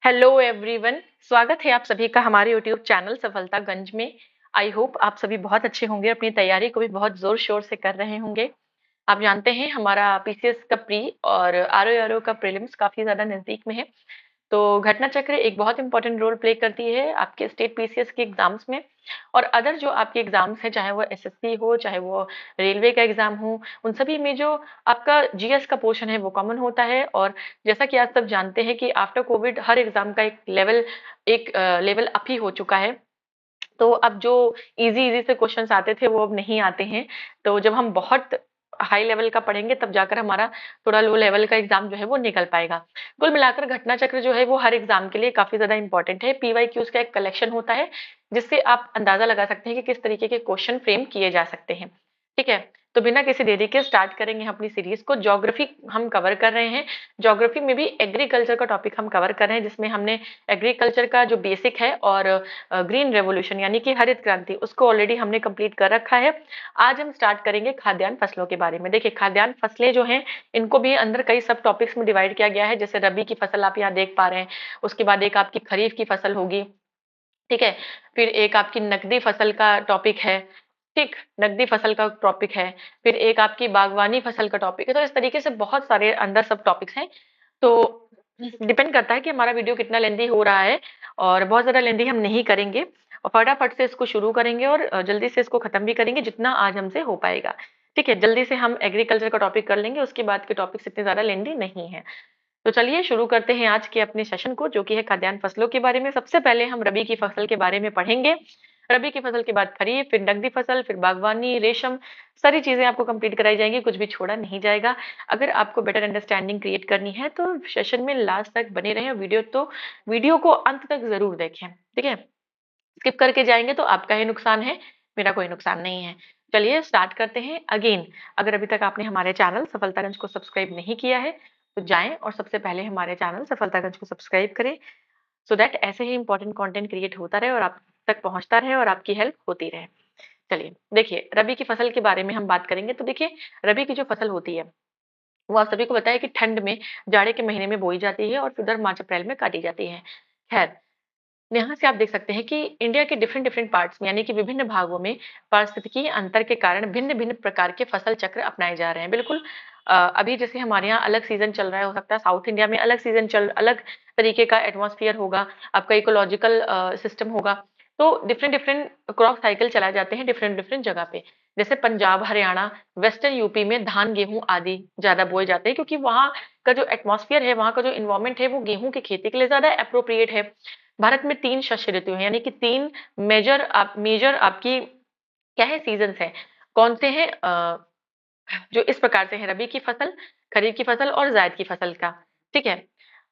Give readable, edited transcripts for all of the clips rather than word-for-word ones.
Hello everyone. स्वागत है आप सभी का हमारे यूट्यूब चैनल सफलतागंज में। आई होप आप सभी बहुत अच्छे होंगे, अपनी तैयारी को भी बहुत जोर शोर से कर रहे होंगे। आप जानते हैं हमारा पीसीएस का प्री और आरओ का प्रीलिम्स काफी ज्यादा नजदीक में है। तो घटना चक्र एक बहुत इंपॉर्टेंट रोल प्ले करती है आपके स्टेट पीसीएस के एग्जाम्स में। और अदर जो आपके एग्जाम्स है, चाहे वो एसएससी हो, चाहे वो रेलवे का एग्जाम हो, उन सभी में जो आपका जीएस का पोर्शन है वो कॉमन होता है। और जैसा कि आप सब जानते हैं कि आफ्टर कोविड हर एग्जाम का एक लेवल अप ही हो चुका है। तो अब जो इजी इजी से क्वेश्चंस आते थे वो अब नहीं आते हैं। तो जब हम बहुत हाई लेवल का पढ़ेंगे तब जाकर हमारा थोड़ा लो लेवल का एग्जाम जो है वो निकल पाएगा। कुल मिलाकर घटना चक्र जो है वो हर एग्जाम के लिए काफी ज्यादा इंपॉर्टेंट है। पीवाईक्यूज का एक कलेक्शन होता है जिससे आप अंदाजा लगा सकते हैं कि किस तरीके के क्वेश्चन फ्रेम किए जा सकते हैं। ठीक है, तो बिना किसी देरी के स्टार्ट करेंगे हम अपनी सीरीज को। ज्योग्राफी हम कवर कर रहे हैं। ज्योग्राफी में भी एग्रीकल्चर का टॉपिक हम कवर कर रहे हैं, जिसमें हमने एग्रीकल्चर का जो बेसिक है और ग्रीन रेवोल्यूशन यानी कि हरित क्रांति उसको ऑलरेडी हमने कंप्लीट कर रखा है। आज हम स्टार्ट करेंगे खाद्यान्न फसलों के बारे में। देखिए, खाद्यान्न फसलें जो हैं इनको भी अंदर कई सब टॉपिक्स में डिवाइड किया गया है। जैसे रबी की फसल आप यहाँ देख पा रहे हैं, उसके बाद एक आपकी खरीफ की फसल होगी। ठीक है, फिर एक आपकी नकदी फसल का टॉपिक है। ठीक, नकदी फसल का टॉपिक है। फिर एक आपकी बागवानी फसल का टॉपिक है। तो इस तरीके से बहुत सारे अंदर सब टॉपिक्स हैं। तो डिपेंड करता है कि हमारा वीडियो कितना लेंदी हो रहा है, और बहुत ज्यादा लेंदी हम नहीं करेंगे और फटाफट से इसको शुरू करेंगे और जल्दी से इसको खत्म भी करेंगे जितना आज हमसे हो पाएगा। ठीक है, जल्दी से हम एग्रीकल्चर का टॉपिक कर लेंगे, उसके बाद के टॉपिक्स इतने ज्यादा लेंदी नहीं है। तो चलिए शुरू करते हैं आज के अपने सेशन को, जो कि है खाद्यान्न फसलों के बारे में। सबसे पहले हम रबी की फसल के बारे में पढ़ेंगे। रबी की फसल के बाद खरीफ, फिर नकदी फसल, फिर बागवानी, रेशम, सारी चीजें आपको कंप्लीट कराई जाएंगी, कुछ भी छोड़ा नहीं जाएगा। अगर आपको बेटर अंडरस्टैंडिंग क्रिएट करनी है तो सेशन में लास्ट तक बने रहें। वीडियो को अंत तक जरूर देखें। ठीक है, स्किप करके जाएंगे तो आपका ही नुकसान है, मेरा कोई नुकसान नहीं है। चलिए स्टार्ट करते हैं अगेन। अगर अभी तक आपने हमारे चैनल सफलतागंज को सब्सक्राइब नहीं किया है तो जाएं और सबसे पहले हमारे चैनल सफलतागंज को सब्सक्राइब करें, सो दैट ऐसे ही इंपॉर्टेंट कंटेंट क्रिएट होता रहे और आप तक पहुंचता रहे और आपकी हेल्प होती रहे। चलिए देखिए, रबी की फसल के बारे में हम बात करेंगे। तो देखिए, रबी की जो फसल होती है वो आप सभी को पता है कि ठंड में, जाड़े के महीने में बोई जाती है और फिर उधर मार्च अप्रैल में काटी जाती है। खैर, यहाँ से आप देख सकते हैं कि इंडिया के डिफरेंट डिफरेंट पार्ट्स में यानी कि विभिन्न भागों में पारिस्थितिकी अंतर के कारण भिन्न भिन्न प्रकार के फसल चक्र अपनाए जा रहे हैं। बिल्कुल, अभी जैसे हमारे यहाँ अलग सीजन चल रहा है, हो सकता है साउथ इंडिया में अलग तरीके का एटमॉस्फेयर होगा, आपका इकोलॉजिकल सिस्टम होगा। तो डिफरेंट डिफरेंट क्रॉप साइकिल चलाए जाते हैं डिफरेंट डिफरेंट जगह पे। जैसे पंजाब, हरियाणा, वेस्टर्न यूपी में धान गेहूं आदि ज्यादा बोए जाते हैं, क्योंकि वहाँ का जो एटमॉस्फेयर है, वहाँ का जो इन्वायरमेंट है वो गेहूं की खेती के लिए ज्यादा अप्रोप्रिएट है। भारत में 3 शस्य ऋतु हैं, यानी कि 3 मेजर आपकी क्या है सीजन्स हैं। कौन से हैं? जो इस प्रकार से है: रबी की फसल, खरीफ की फसल और जायद की फसल का। ठीक है,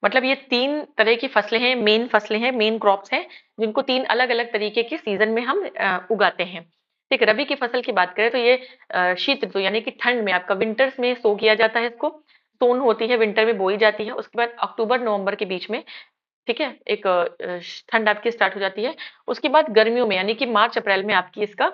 मतलब ये 3 तरह की फसलें हैं, मेन क्रॉप्स हैं, जिनको 3 अलग-अलग तरीके के सीजन में हम उगाते हैं। ठीक है, रबी की फसल की बात करें तो ये शीत ऋतु यानी कि ठंड में, आपका विंटर्स में सो किया जाता है इसको। सोन होती है, विंटर में बोई जाती है। उसके बाद अक्टूबर नवंबर के बीच में, ठीक है, एक ठंड आपकी स्टार्ट हो जाती है। उसके बाद गर्मियों में यानी कि मार्च अप्रैल में आपकी इसका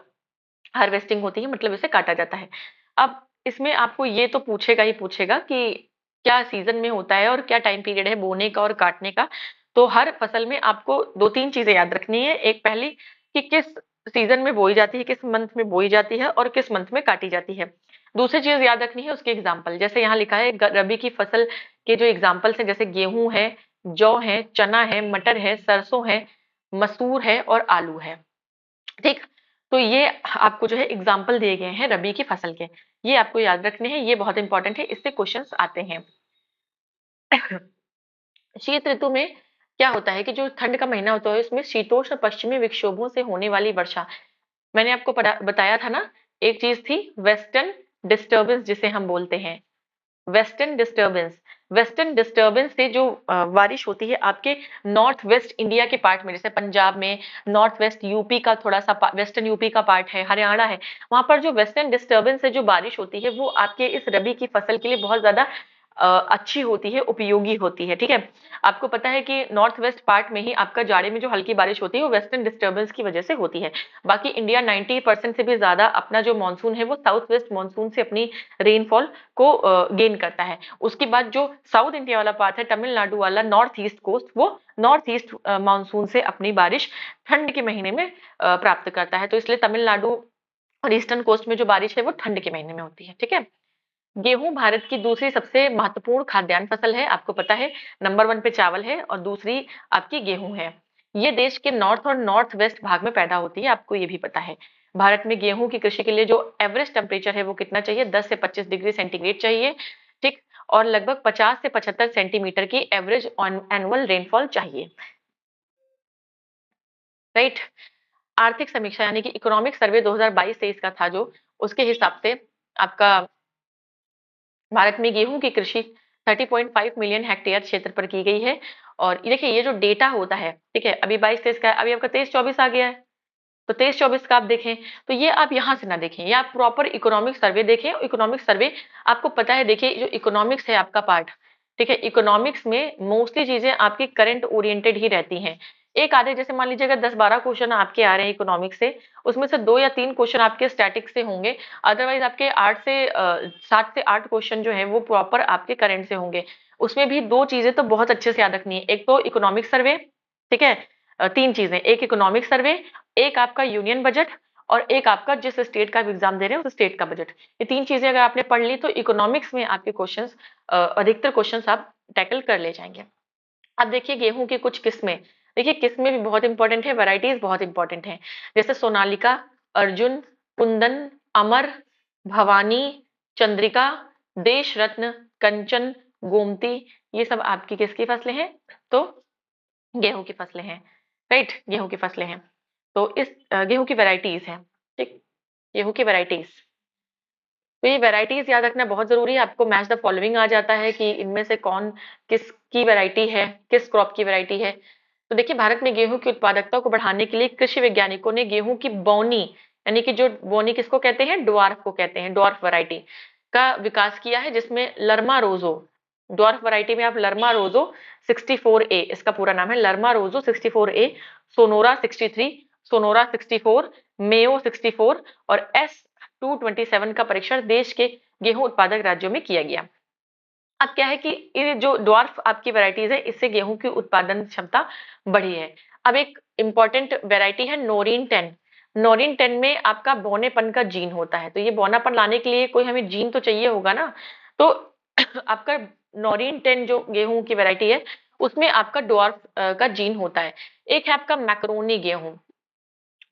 हार्वेस्टिंग होती है, मतलब इसे काटा जाता है। अब इसमें आपको ये तो पूछेगा ही पूछेगा कि क्या सीजन में होता है और क्या टाइम पीरियड है बोने का और काटने का। तो हर फसल में आपको दो तीन चीजें याद रखनी है। एक पहली, कि किस सीजन में बोई जाती है, किस मंथ में बोई जाती है और किस मंथ में काटी जाती है। दूसरी चीज याद रखनी है उसके एग्जाम्पल। जैसे यहाँ लिखा है रबी की फसल के जो एग्जाम्पल्स है, जैसे गेहूं है, जौ है, चना है, मटर है, सरसों है, मसूर है और आलू है। ठीक, तो ये आपको जो है एग्जाम्पल दिए गए हैं रबी की फसल के, ये आपको याद रखने हैं, ये बहुत इंपॉर्टेंट है, इससे क्वेश्चंस आते हैं। शीत ऋतु में क्या होता है कि जो ठंड का महीना होता है इसमें शीतोष्ण पश्चिमी विक्षोभों से होने वाली वर्षा, मैंने आपको बताया था ना, एक चीज थी वेस्टर्न डिस्टर्बेंस जिसे हम बोलते हैं। वेस्टर्न डिस्टर्बेंस से जो बारिश होती है आपके नॉर्थ वेस्ट इंडिया के पार्ट में, जैसे पंजाब में, नॉर्थ वेस्ट यूपी का थोड़ा सा वेस्टर्न यूपी का पार्ट है, हरियाणा है, वहां पर जो वेस्टर्न डिस्टर्बेंस से जो बारिश होती है वो आपके इस रबी की फसल के लिए बहुत ज्यादा अच्छी होती है, उपयोगी होती है, ठीक है। आपको पता है कि नॉर्थ वेस्ट पार्ट में ही आपका जाड़े में जो हल्की बारिश होती है वो वेस्टर्न डिस्टर्बेंस की वजह से होती है। बाकी इंडिया 90% से भी ज्यादा अपना जो मानसून है वो साउथ वेस्ट मानसून से अपनी रेनफॉल को गेन करता है। उसके बाद जो साउथ इंडिया वाला पार्ट है, तमिलनाडु वाला नॉर्थ ईस्ट कोस्ट, वो नॉर्थ ईस्ट मानसून से अपनी बारिश ठंड के महीने में प्राप्त करता है। तो इसलिए तमिलनाडु और ईस्टर्न कोस्ट में जो बारिश है वो ठंड के महीने में होती है, ठीक है। गेहूं भारत की दूसरी सबसे महत्वपूर्ण खाद्यान्न फसल है, आपको पता है। नंबर 1 पे चावल है और दूसरी आपकी गेहूं है। ये देश के नॉर्थ और नॉर्थ वेस्ट भाग में पैदा होती है, आपको ये भी पता है। भारत में गेहूं की कृषि के लिए जो एवरेज टेम्परेचर है वो कितना चाहिए, 10 से 25 डिग्री सेंटीग्रेड चाहिए, ठीक। और लगभग 50 से 75 सेंटीमीटर की एवरेज एनुअल रेनफॉल चाहिए, राइट। आर्थिक समीक्षा यानी कि इकोनॉमिक सर्वे 2022-23 का था जो, उसके हिसाब से आपका भारत में गेहूं की कृषि 30.5 मिलियन हेक्टेयर क्षेत्र पर की गई है। और ये देखिए, ये जो डेटा होता है, ठीक है, अभी 22-23 का है, अभी आपका 23-24 आ गया है। तो 23-24 का आप देखें, तो ये आप यहाँ से ना देखें, ये आप प्रॉपर इकोनॉमिक सर्वे देखें। इकोनॉमिक सर्वे आपको पता है, देखिए जो इकोनॉमिक्स है आपका पार्ट, ठीक है, इकोनॉमिक्स में मोस्टली चीजें आपकी करंट ओरिएंटेड ही रहती हैं। एक आधे, जैसे मान लीजिए अगर 10-12 क्वेश्चन आपके आ रहे हैं इकोनॉमिक्स से, उसमें से 2 या 3 क्वेश्चन आपके स्टैटिक से होंगे। अदरवाइज आपके 7 से 8 क्वेश्चन जो है वो प्रॉपर आपके करंट से होंगे। उसमें भी 2 चीजें तो बहुत अच्छे से याद रखनी है, एक तो इकोनॉमिक सर्वे, ठीक है। 3 चीजें, एक इकोनॉमिक सर्वे, एक आपका यूनियन बजट, और एक आपका जिस स्टेट का एग्जाम दे रहे हैं उस स्टेट का बजट। ये 3 चीजें अगर आपने पढ़ ली तो इकोनॉमिक्स में आपके क्वेश्चंस, अधिकतर क्वेश्चंस आप टैकल कर ले जाएंगे। अब देखिए गेहूं की कुछ किस्में, देखिए किस्में भी बहुत इंपॉर्टेंट है, वैरायटीज बहुत इंपॉर्टेंट है। जैसे सोनालिका, अर्जुन, कुंदन, अमर, भवानी, चंद्रिका, देश रत्न, कंचन, गोमती, ये सब आपकी किसकी फसलें हैं, तो गेहूं की फसलें हैं, राइट, गेहूं की फसलें हैं। तो इस गेहूं की वैरायटीज हैं, ठीक, गेहूं की वैरायटीज। तो ये वैरायटीज याद रखना बहुत जरूरी है। आपको मैच द फॉलोइंग आ जाता है कि इनमें से कौन किसकी वैरायटी है, किस क्रॉप की वैरायटी है। तो देखिए, भारत में गेहूं की उत्पादकता को बढ़ाने के लिए कृषि वैज्ञानिकों ने गेहूं की बौनी, यानी कि जो बोनी किसको कहते हैं, ड्वार्फ को कहते हैं, ड्वार्फ वैरायटी का विकास किया है, जिसमें लर्मा रोजो, ड्वार्फ वैरायटी में आप लर्मा रोजो 64A, इसका पूरा नाम है लर्मा रोजो 64A, सोनोरा 63, सोनोरा 64, मेयो 64 और S227 का परीक्षण देश के गेहूं उत्पादक राज्यों में किया गया। अब क्या है कि ये जो ड्वार्फ आपकी वैरायटीज है, इससे गेहूं की उत्पादन क्षमता बढ़ी है। अब एक इंपॉर्टेंट वैरायटी है नोरिन 10। नोरिन 10 में आपका बौनेपन का जीन होता है, तो ये बौनापन लाने के लिए कोई हमें जीन तो चाहिए होगा ना। तो आपका नोरिन 10 जो गेहूं की वैरायटी है, उसमें आपका ड्वार्फ का जीन होता है। एक है आपका मैक्रोनी गेहूं।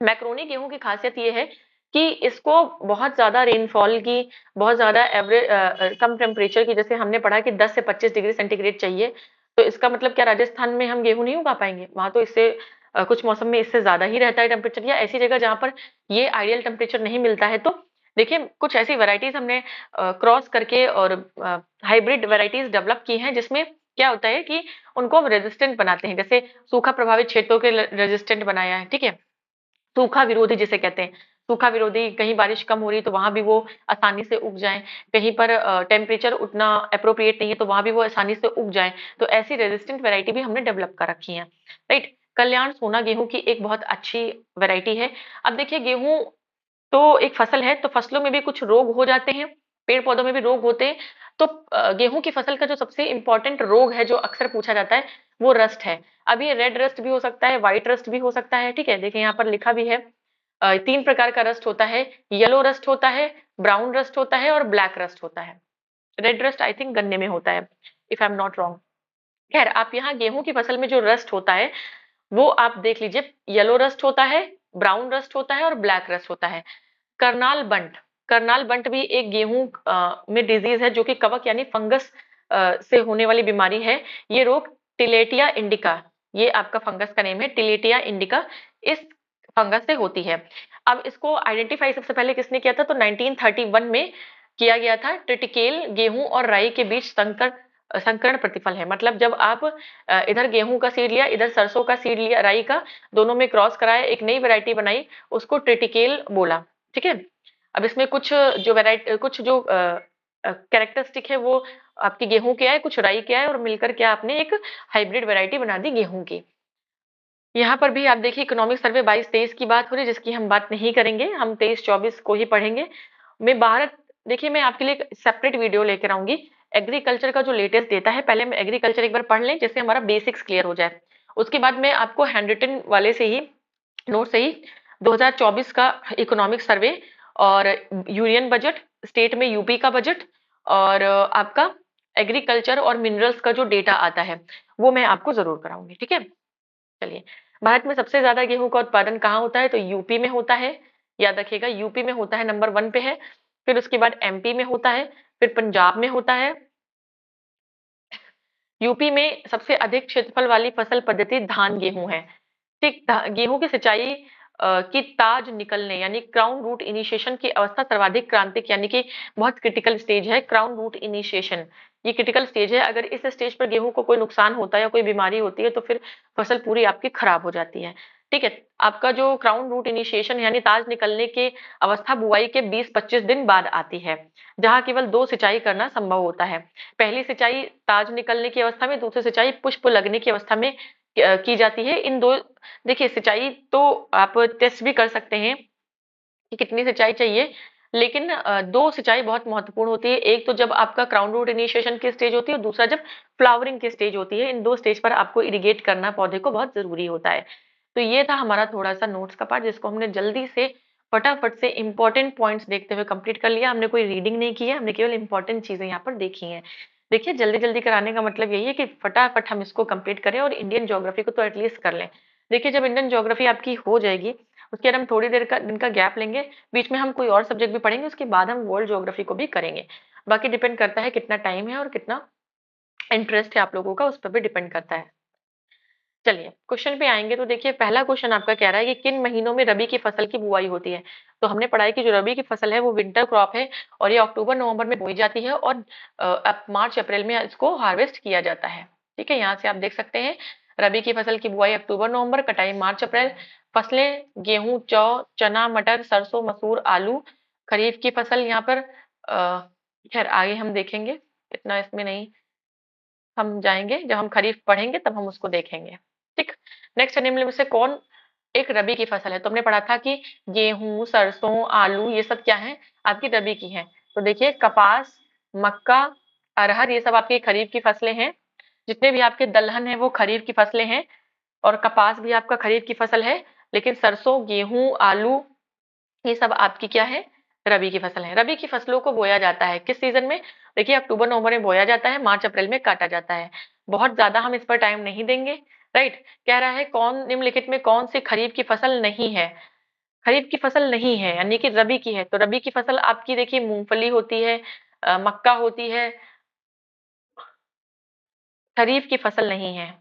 मैक्रोनी गेहूं की खासियत ये है कि इसको बहुत ज्यादा रेनफॉल की, बहुत ज्यादा एवरेज कम टेम्परेचर की, जैसे हमने पढ़ा कि 10 से 25 डिग्री सेंटीग्रेड चाहिए। तो इसका मतलब क्या, राजस्थान में हम गेहूं नहीं उगा पाएंगे, वहां तो इससे कुछ मौसम में इससे ज्यादा ही रहता है टेम्परेचर, या ऐसी जगह जहां पर ये आइडियल टेम्परेचर नहीं मिलता है। तो देखिए, कुछ ऐसी वेराइटीज हमने क्रॉस करके और हाइब्रिड वेराइटीज डेवलप की हैं, जिसमें क्या होता है कि उनको हम रेजिस्टेंट बनाते हैं, जैसे सूखा प्रभावित क्षेत्रों के रेजिस्टेंट बनाया है, ठीक है। सूखा विरोधी जिसे कहते हैं, सूखा विरोधी, कहीं बारिश कम हो रही है तो वहां भी वो आसानी से उग जाए, कहीं पर टेम्परेचर उतना अप्रोप्रिएट नहीं है तो वहां भी वो आसानी से उग जाए। तो ऐसी रेजिस्टेंट वैरायटी भी हमने डेवलप कर रखी है, राइट। कल्याण सोना गेहूं की एक बहुत अच्छी वैरायटी है। अब देखिए, गेहूं तो एक फसल है, तो फसलों में भी कुछ रोग हो जाते हैं, पेड़ पौधों में भी रोग होते हैं। तो गेहूं की फसल का जो सबसे इंपॉर्टेंट रोग है जो अक्सर पूछा जाता है, वो रस्ट है। अब ये रेड रस्ट भी हो सकता है, व्हाइट रस्ट भी हो सकता है, ठीक है। देखिए यहाँ पर लिखा भी है, 3 प्रकार का रस्ट होता है, येलो रस्ट होता है, ब्राउन रस्ट होता है और ब्लैक रस्ट होता है। रेड रस्ट आई थिंक गन्ने में होता है, if I am not wrong. खैर, आप यहाँ गेहूं की फसल में जो रस्ट होता है वो आप देख लीजिए, येलो रस्ट होता है, ब्राउन रस्ट होता है और ब्लैक रस्ट होता है। करनाल बंट, करनाल बंट भी एक गेहूं में डिजीज है, जो कि कवक यानी फंगस से होने वाली बीमारी है। ये रोग टिलेटिया इंडिका, ये आपका फंगस का नेम है, टिलेटिया इंडिका, इस फंगस से होती है। अब इसको आइडेंटिफाई सबसे पहले किसने किया था, तो 1931 में किया गया था। ट्रिटिकेल गेहूं और राई के बीच संकरण प्रतिफल है, मतलब जब आप इधर गेहूं का सीड लिया, इधर सरसों का सीड लिया, राई का, दोनों में क्रॉस कराया, एक नई वैरायटी बनाई, उसको ट्रिटिकेल बोला, ठीक है। अब इसमें कुछ जो वैरायटी, कुछ जो कैरेक्टरिस्टिक है वो आपकी गेहूं के आए, कुछ राई के आए और मिलकर क्या आपने एक हाइब्रिड वैरायटी बना दी गेहूं की। यहाँ पर भी आप देखिए इकोनॉमिक सर्वे 22-23 की बात हो रही है, जिसकी हम बात नहीं करेंगे, हम 23-24 को ही पढ़ेंगे। मैं भारत देखिए मैं आपके लिए एक सेपरेट वीडियो लेकर आऊंगी। एग्रीकल्चर का जो लेटेस्ट डेटा है, पहले हम एग्रीकल्चर एक बार पढ़ लें जिससे हमारा बेसिक्स क्लियर हो जाए। उसके बाद मैं आपको हैंड रिटन वाले से ही नोट से ही 2024 का इकोनॉमिक सर्वे और यूनियन बजट, स्टेट में यूपी का बजट और आपका एग्रीकल्चर और मिनरल्स का जो डेटा आता है वो मैं आपको जरूर कराऊंगी, ठीक है। चलिए, भारत में सबसे ज्यादा गेहूं का उत्पादन कहाँ होता है, तो यूपी में होता है। याद रखिएगा, यूपी में होता है, नंबर 1 पे है। फिर उसके बाद एमपी में होता है, फिर पंजाब में होता है। यूपी में सबसे अधिक क्षेत्रफल वाली फसल पद्धति धान गेहूं है। ठीक, गेहूं की सिंचाई की ताज निकलने यानी क्राउन रूट इनिशिएशन की अवस्था सर्वाधिक क्रांतिक यानी कि बहुत क्रिटिकल स्टेज है। क्राउन रूट इनिशिएशन ये क्रिटिकल स्टेज है। अगर इस स्टेज पर गेहूं को कोई नुकसान होता है या कोई बीमारी होती है तो फिर फसल पूरी आपकी खराब हो जाती है। ठीक है, आपका जो क्राउन रूट इनिशिएशन यानी ताज निकलने की अवस्था बुआई के 20-25 दिन बाद आती है, जहां केवल 2 सिंचाई करना संभव होता है। पहली सिंचाई ताज निकलने की अवस्था में, दूसरी सिंचाई पुष्प लगने की अवस्था में की जाती है। इन दो देखिए सिंचाई तो आप टेस्ट भी कर सकते हैं कि कितनी सिंचाई चाहिए, लेकिन दो सिंचाई बहुत महत्वपूर्ण होती है। एक तो जब आपका क्राउन रूट इनिशिएशन की स्टेज होती है और दूसरा जब फ्लावरिंग की स्टेज होती है। इन दो स्टेज पर आपको इरिगेट करना पौधे को बहुत जरूरी होता है। तो ये था हमारा थोड़ा सा नोट्स का पार्ट, जिसको हमने जल्दी से फटाफट से इंपॉर्टेंट पॉइंट्स देखते हुए कंप्लीट कर लिया। हमने कोई रीडिंग नहीं की है, हमने केवल इंपॉर्टेंट चीजें यहाँ पर देखी हैं। देखिए, जल्दी जल्दी कराने का मतलब यही है कि फटाफट हम इसको कंप्लीट करें और इंडियन ज्योग्राफी को तो एटलीस्ट कर लें। देखिए, जब इंडियन ज्योग्राफी आपकी हो जाएगी उसके बाद हम थोड़ी देर का दिन का गैप लेंगे, बीच में हम कोई और सब्जेक्ट भी पढ़ेंगे, उसके बाद हम वर्ल्ड ज्योग्राफी को भी करेंगे। बाकी डिपेंड करता है कितना टाइम है और कितना इंटरेस्ट है आप लोगों का, उस पर भी डिपेंड करता है। चलिए, क्वेश्चन पे आएंगे तो देखिए पहला क्वेश्चन आपका कह रहा है कि किन महीनों में रबी की फसल की बुआई होती है। तो हमने पढ़ा है कि जो रबी की फसल है वो विंटर क्रॉप है और ये अक्टूबर नवंबर में बोई जाती है और मार्च अप्रैल में इसको हार्वेस्ट किया जाता है। ठीक है, यहाँ से आप देख सकते हैं रबी की फसल की बुआई अक्टूबर नवंबर, कटाई मार्च अप्रैल। फसलें गेहूं, जौ, चना, मटर, सरसों, मसूर, आलू। खरीफ की फसल यहाँ पर खैर आगे हम देखेंगे, इतना इसमें नहीं हम जाएंगे, जब हम खरीफ पढ़ेंगे तब हम उसको देखेंगे। ठीक, नेक्स्ट निम्न में से कौन एक रबी की फसल है। तो हमने पढ़ा था कि गेहूं, सरसों, आलू ये सब क्या है, आपकी रबी की है। तो देखिए कपास, मक्का, अरहर ये सब आपकी खरीफ की फसलें हैं। जितने भी आपके दलहन है वो खरीफ की फसलें हैं और कपास भी आपका खरीफ की फसल है। लेकिन सरसों, गेहूं, आलू ये सब आपकी क्या है, रबी की फसल है। रबी की फसलों को बोया जाता है किस सीजन में, देखिए अक्टूबर नवंबर में बोया जाता है, मार्च अप्रैल में काटा जाता है। बहुत ज्यादा हम इस पर टाइम नहीं देंगे। राइट, कह रहा है कौन निम्नलिखित में कौन सी खरीफ की फसल नहीं है। खरीफ की फसल नहीं है यानी कि रबी की है, तो रबी की फसल आपकी देखिए मूंगफली होती है, मक्का होती है, खरीफ की फसल नहीं है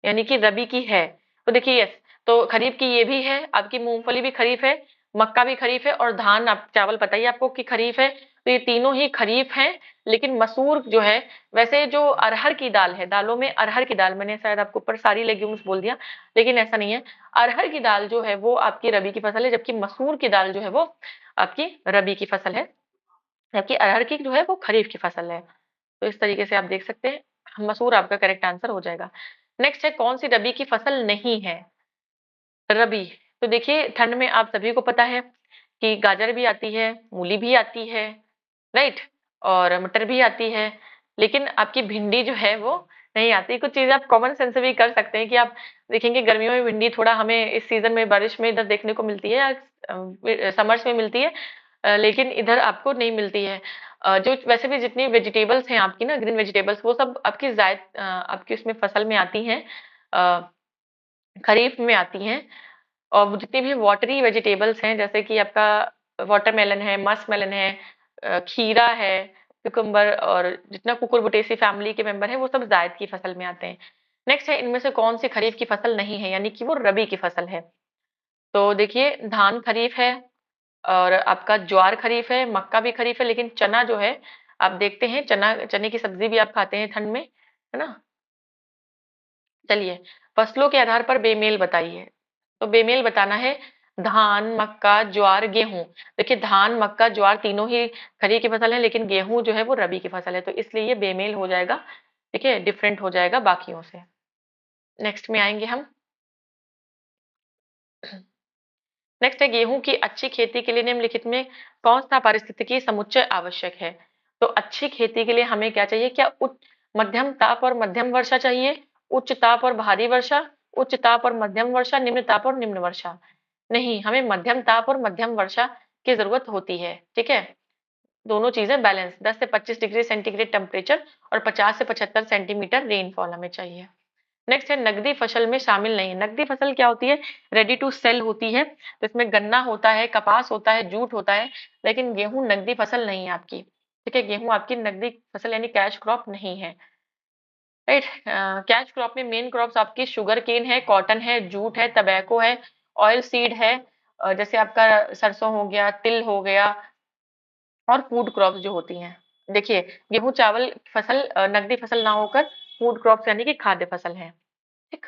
यानी कि रबी की है। तो देखिए यस, तो खरीफ की ये भी है, आपकी मूंगफली भी खरीफ है, मक्का भी खरीफ है और धान आप चावल पता ही आपको कि खरीफ है। तो ये तीनों ही खरीफ हैं। लेकिन मसूर जो है, वैसे जो अरहर की दाल है, दालों में अरहर की दाल, मैंने शायद आपको ऊपर सारी लेग्यूम्स बोल दिया, लेकिन ऐसा नहीं है। अरहर की दाल जो है वो आपकी रबी की फसल है, जबकि मसूर की दाल जो है वो आपकी रबी की फसल है, जबकि अरहर की जो है वो खरीफ की फसल है। तो इस तरीके से आप देख सकते हैं, मसूर आपका करेक्ट आंसर हो जाएगा। नेक्स्ट है कौन सी रबी की फसल नहीं है। रबी, तो देखिए ठंड में आप सभी को पता है कि गाजर भी आती है, मूली भी आती है, राइट, और मटर भी आती है। लेकिन आपकी भिंडी जो है वो नहीं आती। कुछ चीजें आप कॉमन सेंस से भी कर सकते हैं कि आप देखेंगे गर्मियों में भिंडी थोड़ा हमें इस सीजन में बारिश में इधर देखने को मिलती है या समर्स में मिलती है, लेकिन इधर आपको नहीं मिलती है। जो वैसे भी जितनी वेजिटेबल्स हैं आपकी ना, ग्रीन वेजिटेबल्स, वो सब आपकी जायद आपकी उसमें फसल में आती हैं, खरीफ में आती हैं। और वो जितनी भी वाटरी वेजिटेबल्स हैं जैसे कि आपका वाटरमेलन है, मस्कमेलन है, खीरा है, कुकुम्बर, और जितना कुकुरबिटेसी फैमिली के मेंबर हैं वो सब जायद की फसल में आते हैं। नेक्स्ट है इनमें से कौन सी खरीफ की फसल नहीं है यानी कि वो रबी की फसल है। तो देखिए धान खरीफ है और आपका ज्वार खरीफ है, मक्का भी खरीफ है, लेकिन चना जो है आप देखते हैं, चने की सब्जी भी आप खाते हैं ठंड में, है ना। चलिए, फसलों के आधार पर बेमेल बताइए। तो बेमेल बताना है, धान, मक्का, ज्वार, गेहूं। देखिए धान, मक्का, ज्वार तीनों ही खरीफ की फसल है, लेकिन गेहूं जो है वो रबी की फसल है, तो इसलिए ये बेमेल हो जाएगा। ठीक है, डिफरेंट हो जाएगा बाकियों से। नेक्स्ट में आएंगे हम। नेक्स्ट है, गेहूं की अच्छी खेती के लिए निम्नलिखित में कौन सा पारिस्थितिकी समुच्चय आवश्यक है? तो अच्छी खेती के लिए हमें क्या चाहिए? क्या उच्च मध्यम ताप और मध्यम वर्षा चाहिए, उच्च ताप और भारी वर्षा, उच्च ताप और मध्यम वर्षा, निम्न ताप और निम्न वर्षा? नहीं, हमें मध्यम ताप और मध्यम वर्षा की जरूरत होती है। ठीक है, दोनों चीजें बैलेंस, 10 से 25 डिग्री सेंटीग्रेड टेम्परेचर और 50 से 75 सेंटीमीटर रेनफॉल हमें चाहिए। नेक्स्ट है, नकदी फसल में शामिल नहीं है। नकदी फसल क्या होती है? रेडी टू सेल होती है, तो इसमें गन्ना होता है, कपास होता है, जूट होता है, लेकिन गेहूं नकदी फसल नहीं है आपकी। ठीक है, गेहूं आपकी नकदी फसल यानी कैश क्रॉप नहीं है। राइट, कैश क्रॉप में मेन क्रॉप्स आपकी शुगर केन है, कॉटन है, जूट है, टबैको है, ऑयल सीड है, जैसे आपका सरसों हो गया, तिल हो गया, और फूड क्रॉप्स जो होती हैं। देखिए, गेहूं चावल फसल नकदी फसल ना होकर फूड क्रॉप्स यानी कि खाद्य फसल है। ठीक।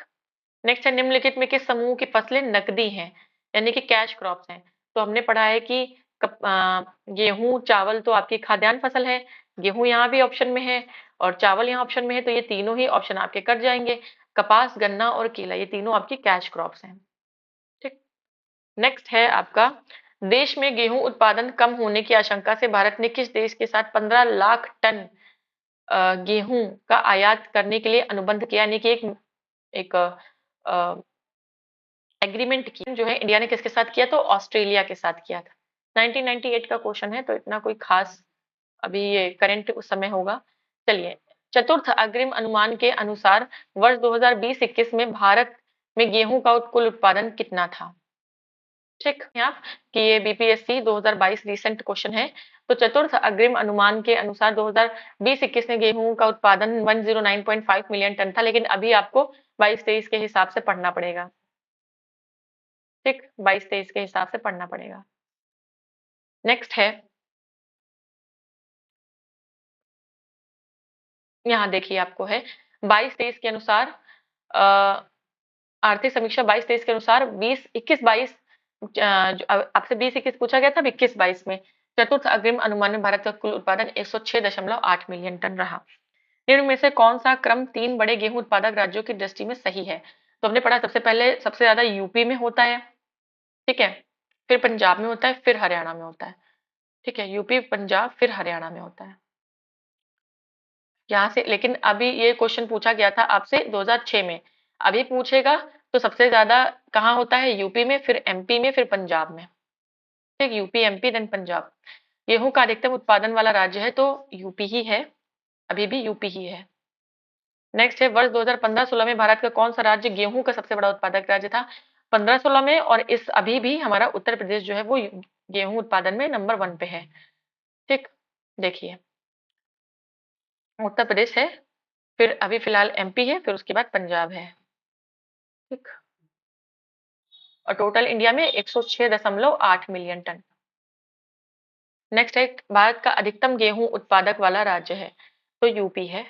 नेक्स्ट है, निम्नलिखित में किस समूह की फसलें नकदी हैं यानी कि कैश क्रॉप्स हैं? तो हमने पढ़ा है कि गेहूं चावल तो आपकी खाद्यान्न फसल है, गेहूं यहाँ भी ऑप्शन में है और चावल यहाँ ऑप्शन में है, तो ये तीनों ही ऑप्शन आपके कट जाएंगे। कपास, गन्ना और केला, ये तीनों आपकी कैश क्रॉप्स हैं। ठीक। नेक्स्ट है आपका, देश में गेहूं उत्पादन कम होने की आशंका से भारत ने किस देश के साथ 15 लाख टन गेहूं का आयात करने के लिए अनुबंध किया, यानी कि एक एग्रीमेंट की जो है इंडिया ने किसके साथ किया? तो ऑस्ट्रेलिया के साथ किया था। 1998 का क्वेश्चन है, तो इतना कोई खास अभी ये करंट उस समय होगा। चलिए, चतुर्थ अग्रिम अनुमान के अनुसार वर्ष 2020-21 में भारत में गेहूं का कुल उत्पादन कितना था? ठीक है आप, कि ये बीपीएससी 2022 रिसेंट क्वेश्चन है। तो चतुर्थ अग्रिम अनुमान के अनुसार 2020-21 में गेहूं का उत्पादन 109.5 मिलियन टन था, लेकिन अभी आपको 22-23 के हिसाब से पढ़ना पड़ेगा। ठीक, 22-23 के हिसाब से पढ़ना पड़ेगा। नेक्स्ट है, यहाँ देखिए आपको है 22-23 के अनुसार आर्थिक समीक्षा 22-23 के अनुसार 20-21-22 आपसे 20-21 पूछा गया था, 21-22 में चतुर्थ अग्रिम अनुमान में भारत का कुल उत्पादन 106.8 मिलियन टन रहा। निम्न में से कौन सा क्रम 3 बड़े गेहूं उत्पादक राज्यों की दृष्टि में सही है? तो हमने पढ़ा, सबसे पहले सबसे ज्यादा यूपी में होता है। ठीक है, फिर पंजाब में होता है, फिर हरियाणा में होता है। ठीक है, यूपी, पंजाब, फिर हरियाणा में होता है। यहाँ से, लेकिन अभी ये क्वेश्चन पूछा गया था आपसे 2006 में, अभी पूछेगा तो सबसे ज्यादा कहाँ होता है? यूपी में, फिर एमपी में, फिर पंजाब में। ठीक, यूपी, एमपी, देन पंजाब। गेहूं का अधिकतम उत्पादन वाला राज्य है तो यूपी ही है, अभी भी यूपी ही है। नेक्स्ट है, वर्ष 2015-16 में भारत का कौन सा राज्य गेहूं का सबसे बड़ा उत्पादक राज्य था? 15-16 में, और इस अभी भी हमारा उत्तर प्रदेश जो है वो गेहूं उत्पादन में नंबर 1 पे है। ठीक, देखिए उत्तर प्रदेश है, फिर अभी फिलहाल एमपी है, फिर उसके बाद पंजाब है। ठीक, और टोटल इंडिया में 106.8 मिलियन टन। नेक्स्ट है, भारत का अधिकतम गेहूं उत्पादक वाला राज्य है, तो यूपी है।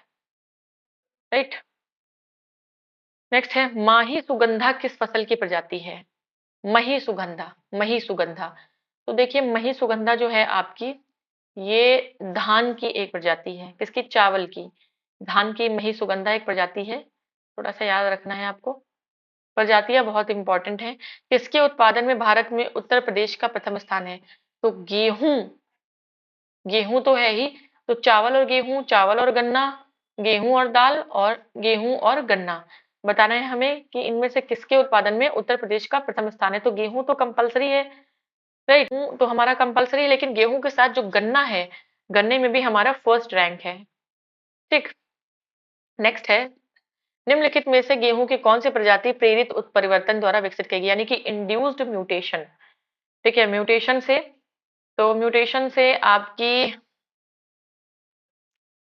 राइट। नेक्स्ट है, माही सुगंधा किस फसल की प्रजाति है? मही सुगंधा, मही सुगंधा। तो देखिए, मही सुगंधा जो है आपकी, ये धान की एक प्रजाति है। किसकी? चावल की। धान की मही सुगंधा एक प्रजाति है, थोड़ा सा याद रखना है आपको। प्रजातियां बहुत इंपॉर्टेंट हैं। किसके उत्पादन में भारत में उत्तर प्रदेश का प्रथम स्थान है? तो गेहूं, गेहूं तो है ही, तो चावल और गेहूं, चावल और गन्ना, गेहूं और दाल, और गेहूं और गन्ना। बताना है हमें कि इनमें से किसके उत्पादन में उत्तर प्रदेश का प्रथम स्थान है। तो गेहूं तो कंपलसरी है, राइट, गेहूं तो हमारा कंपलसरी है, लेकिन गेहूं के साथ जो गन्ना है, गन्ने में भी हमारा फर्स्ट रैंक है। ठीक। नेक्स्ट है, निम्नलिखित में से गेहूं की कौन सी प्रजाति प्रेरित उत्परिवर्तन द्वारा विकसित की गई, यानी कि इंड्यूस्ड म्यूटेशन? ठीक है, म्यूटेशन से, तो म्यूटेशन से आपकी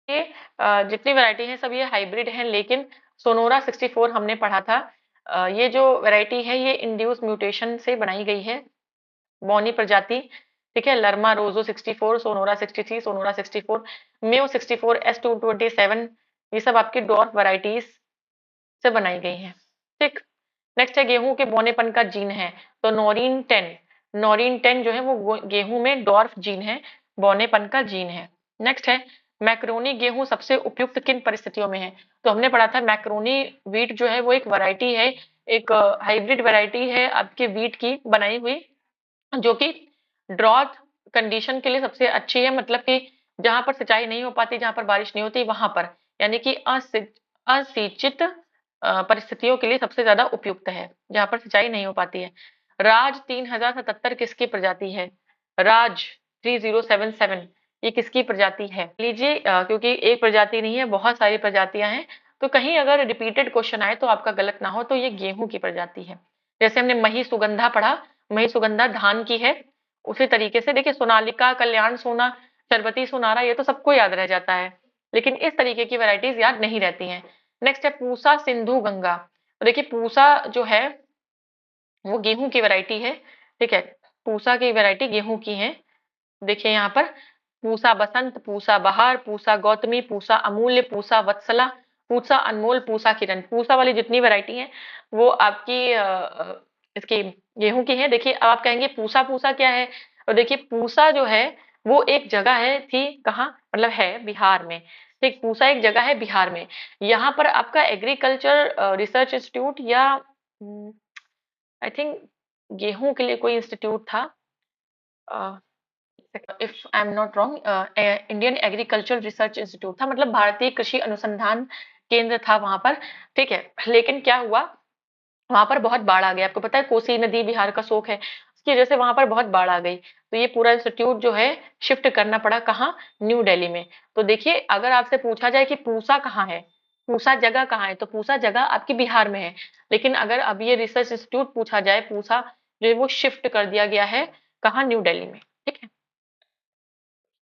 ये जितनी वैरायटी है सब ये हाइब्रिड हैं, लेकिन सोनोरा 64 हमने पढ़ा था, ये जो वैरायटी है ये इंड्यूस म्यूटेशन से बनाई गई है, बॉनी प्रजाति। ठीक है, लर्मा रोजो 64, सोनोरा 63, सोनोरा 64, म्यू 64, S227, ये सब आपकी डॉर्फ वैरायटीज से बनाई गई हैं। ठीक। नेक्स्ट है गेहूं के बौनेपन का जीन है, तो नॉरिन 10 जो है वो गेहूं में डॉर्फ जीन है, बौनेपन का जीन है। नेक्स्ट है मैक्रोनी गेहूं सबसे उपयुक्त किन परिस्थितियों में है, तो हमने पढ़ा था मैक्रोनी वीट जो है वो एक वैरायटी है, एक हाइब्रिड वैरायटी है आपके वीट की बनाई हुई, जो कि ड्रॉट कंडीशन के लिए सबसे अच्छी है, मतलब कि जहां पर सिंचाई नहीं हो पाती, जहां पर बारिश नहीं होती वहां पर, यानी कि असिंचित परिस्थितियों के लिए सबसे ज्यादा उपयुक्त है, जहां पर सिंचाई नहीं हो पाती है। राज 3077 किसकी प्रजाति है, राज 3077 ये किसकी प्रजाति है लीजिए, क्योंकि एक प्रजाति नहीं है बहुत सारी प्रजातियां हैं, तो कहीं अगर रिपीटेड क्वेश्चन आए तो आपका गलत ना हो, तो ये गेहूं की प्रजाति है। जैसे हमने मही सुगंधा पढ़ा, मही सुगंधा धान की है, उसी तरीके से देखिए सोनालिका, कल्याण सोना, शरबती सोनारा, ये तो सबको याद रह जाता है, लेकिन इस तरीके की वैरायटीज याद नहीं रहती हैं। नेक्स्ट है पूसा सिंधु गंगा, तो देखिए पूसा जो है वो गेहूं की वैरायटी है, ठीक है, पूसा की वैरायटी गेहूं की है। देखिए यहाँ पर पूसा बसंत, पूसा बहार, पूसा गौतमी, पूसा अमूल्य, पूसा वत्सला, पूसा अनमोल, पूसा किरण, पूसा वाली जितनी वैरायटी है वो आपकी इसकी गेहूं की है। देखिए अब आप कहेंगे पूसा पूसा क्या है, तो देखिए पूसा जो है वो एक जगह है, थी कहाँ, मतलब है बिहार में, ठीक, पूसा एक जगह है बिहार में। यहाँ पर आपका एग्रीकल्चर रिसर्च इंस्टीट्यूट या आई थिंक गेहूं के लिए कोई इंस्टीट्यूट था, if I am not wrong, Indian agriculture research institute था, मतलब भारतीय कृषि अनुसंधान केंद्र था वहां पर, ठीक है। लेकिन क्या हुआ, वहां पर बहुत बाढ़ आ गई, आपको पता है कोसी नदी बिहार का शोक है, उसकी वजह से वहां पर बहुत बाढ़ आ गई, तो ये पूरा इंस्टीट्यूट जो है शिफ्ट करना पड़ा कहाँ, न्यू दिल्ली में। तो देखिए अगर आपसे पूछा जाए कि पूसा कहाँ है, पूसा जगह कहाँ है, तो पूसा जगह आपकी बिहार में है, लेकिन अगर अब ये रिसर्च इंस्टीट्यूट पूछा जाए, पूसा जो है वो शिफ्ट कर दिया गया है कहाँ, न्यू दिल्ली में, ठीक है।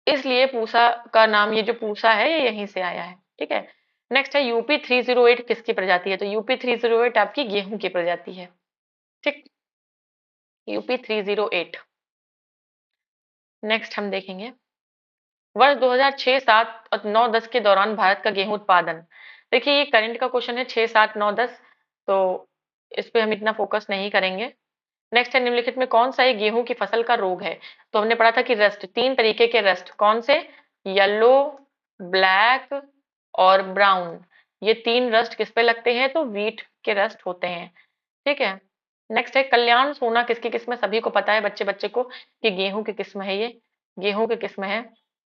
इसलिए पूसा का नाम, ये जो पूसा है ये यहीं से आया है, ठीक है। नेक्स्ट है यूपी 308 किसकी प्रजाति है, तो यूपी 308 आपकी गेहूं की प्रजाति है, ठीक, यूपी 308। नेक्स्ट हम देखेंगे वर्ष 2006, 7 और 9, 10 के दौरान भारत का गेहूं उत्पादन। देखिए ये करंट का क्वेश्चन है, 6, 7, 9, 10, तो इस पे हम इतना फोकस नहीं करेंगे। नेक्स्ट है निम्नलिखित में कौन सा एक गेहूं की फसल का रोग है, तो हमने पढ़ा था कि रस्ट, 3 तरीके के रस्ट, कौन से, येलो, ब्लैक और ब्राउन, ये 3 रस्ट किस पे लगते हैं, तो वीट के रस्ट होते हैं, ठीक है। नेक्स्ट है कल्याण सोना किसकी किस्म है, सभी को पता है बच्चे बच्चे को कि गेहूं की किस्म है, ये गेहूं की किस्म है।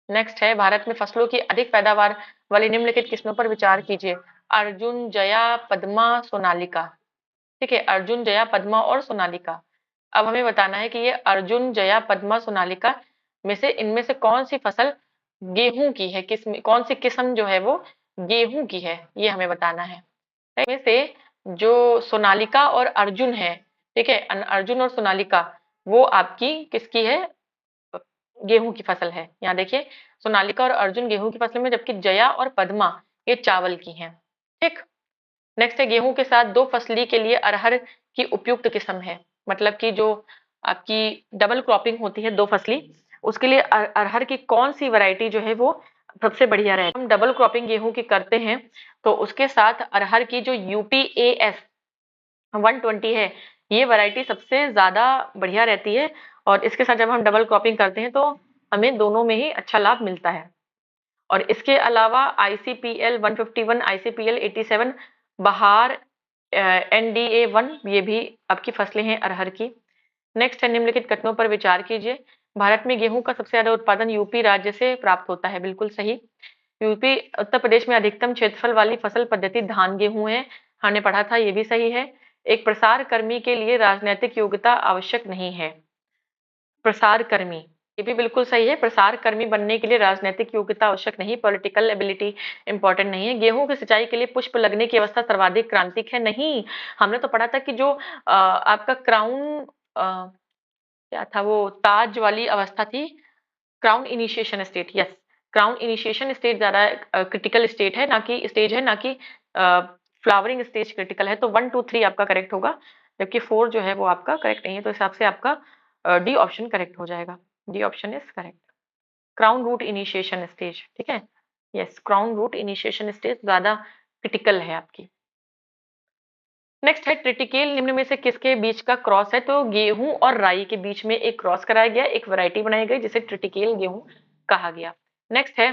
नेक्स्ट है भारत में फसलों की अधिक पैदावार वाली निम्नलिखित किस्मों पर विचार कीजिए, अर्जुन, जया, पद्मा, सोनालिका, ठीक है, अर्जुन, जया, पद्मा और सोनालिका। अब हमें बताना है कि ये अर्जुन, जया, पद्मा, सोनालिका में से इनमें से कौन सी फसल गेहूं की है, किस्म कौन सी किस्म जो है वो गेहूं की है, ये हमें बताना है। में से जो सोनालिका और अर्जुन है, ठीक है, अर्जुन और सोनालिका वो आपकी किसकी है, गेहूं की फसल है। यहाँ देखिए सोनालिका और अर्जुन गेहूं की फसल में, जबकि जया और पद्मा ये चावल की हैं, ठीक। नेक्स्ट है गेहूं के साथ 2 फसली के लिए अरहर की उपयुक्त किस्म है, मतलब कि जो आपकी डबल क्रॉपिंग होती है 2 फसली, उसके लिए अरहर की कौन सी वैरायटी जो है वो सबसे बढ़िया रहती है। हम डबल क्रॉपिंग गेहूं की करते हैं तो उसके साथ अरहर की जो यूपीएएस 120 है, ये वैरायटी सबसे ज्यादा बढ़िया रहती है, और इसके साथ जब हम डबल क्रॉपिंग करते हैं तो हमें दोनों में ही अच्छा लाभ मिलता है। और इसके अलावा आईसीपीएल 151, आईसीपीएल 87, बहार, NDA 1, ये भी आपकी फसलें हैं अरहर की। नेक्स्ट है निम्नलिखित कथनों पर विचार कीजिए, भारत में गेहूं का सबसे ज्यादा उत्पादन यूपी राज्य से प्राप्त होता है, बिल्कुल सही। यूपी, उत्तर प्रदेश में अधिकतम क्षेत्रफल वाली फसल पद्धति धान गेहूं है, हमने पढ़ा था, ये भी सही है। एक प्रसार कर्मी के लिए राजनैतिक योग्यता आवश्यक नहीं है, प्रसार कर्मी, ये भी बिल्कुल सही है, प्रसार कर्मी बनने के लिए राजनीतिक योग्यता आवश्यक नहीं, पॉलिटिकल एबिलिटी इंपॉर्टेंट नहीं है। गेहूं की सिंचाई के लिए पुष्प लगने की अवस्था सर्वाधिक क्रांतिक है, नहीं, हमने तो पढ़ा था कि जो आपका क्राउन, क्या था वो, ताज वाली अवस्था थी, crown initiation state, yes, crown initiation stage ज्यादा क्रिटिकल स्टेट है, ना कि स्टेज है, ना कि फ्लावरिंग स्टेज क्रिटिकल है, तो 1, 2, 3 आपका करेक्ट होगा, जबकि 4 जो है वो आपका करेक्ट नहीं है, तो इस हिसाब से आपका डी ऑप्शन करेक्ट हो जाएगा, D option is correct, crown root initiation stage, ठीक है, yes, crown root initiation stage ज्यादा क्रिटिकल है आपकी। नेक्स्ट है ट्रिटिकेल निम्न में से किसके बीच का क्रॉस है? तो गेहूं और राई के बीच में एक क्रॉस कराया गया, एक वैरायटी बनाई गई जिसे ट्रिटिकेल गेहूं कहा गया। नेक्स्ट है,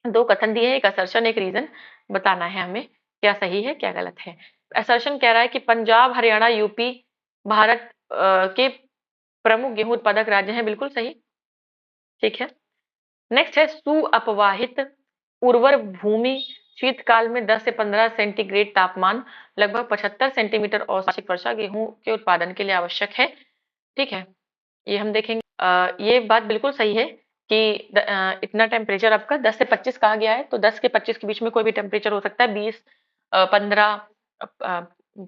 दो कथन दिए हैं, एक असर्शन एक रीजन, बताना है हमें क्या सही है क्या गलत है। असर्शन कह रहा है कि पंजाब हरियाणा यूपी भारत के प्रमुख गेहूं उत्पादक राज्य हैं, बिल्कुल सही, ठीक है। नेक्स्ट है सुअपवाहित उर्वर भूमि शीतकाल में 10 से 15 सेंटीग्रेड तापमान लगभग 75 सेंटीमीटर औसत वार्षिक वर्षा गेहूं के उत्पादन के लिए आवश्यक है, ठीक है। ये हम देखेंगे। ये बात बिल्कुल सही है कि इतना टेम्परेचर आपका 10 से 25 कहा गया है, तो 10 के 25 के बीच में कोई भी टेम्परेचर हो सकता है, 20 15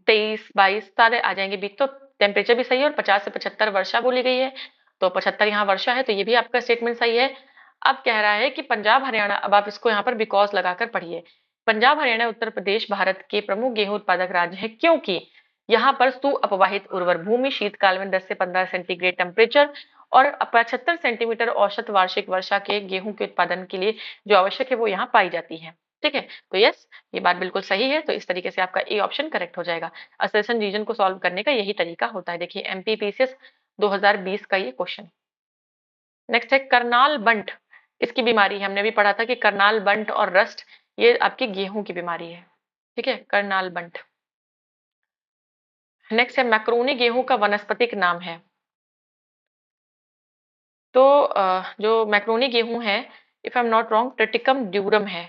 23 22 सारे आ जाएंगे बीच, तो टेम्परेचर भी सही है। और 50 से 75 वर्षा बोली गई है, तो 75 यहाँ वर्षा है, तो ये भी आपका स्टेटमेंट सही है। अब कह रहा है कि पंजाब हरियाणा, अब आप इसको यहाँ पर बिकॉज लगाकर पढ़िए। पंजाब हरियाणा उत्तर प्रदेश भारत के प्रमुख गेहूं उत्पादक राज्य है क्योंकि यहाँ पर सुअपवाहित उर्वर भूमि शीतकाल में 10 से 15 सेंटीग्रेड टेम्परेचर और 75 सेंटीमीटर औसत वार्षिक वर्षा के गेहूं के उत्पादन के लिए जो आवश्यक है वो यहाँ पाई जाती है, ठीक है। तो यस, ये बात बिल्कुल सही है, तो इस तरीके से आपका ए ऑप्शन करेक्ट हो जाएगा। असर्शन रीजन को सॉल्व करने का यही तरीका होता है। देखिए एमपीपीसीएस 2020 का ये क्वेश्चन। नेक्स्ट है करनाल बंट, इसकी बीमारी है, हमने भी पढ़ा था कि करनाल बंट और रस्ट ये आपकी गेहूं की बीमारी है, ठीक है, करनाल बंट। नेक्स्ट है मैक्रोनी गेहूं का वानस्पतिक नाम है। तो जो मैक्रोनी गेहूं है, if I am not wrong, Triticum durum है।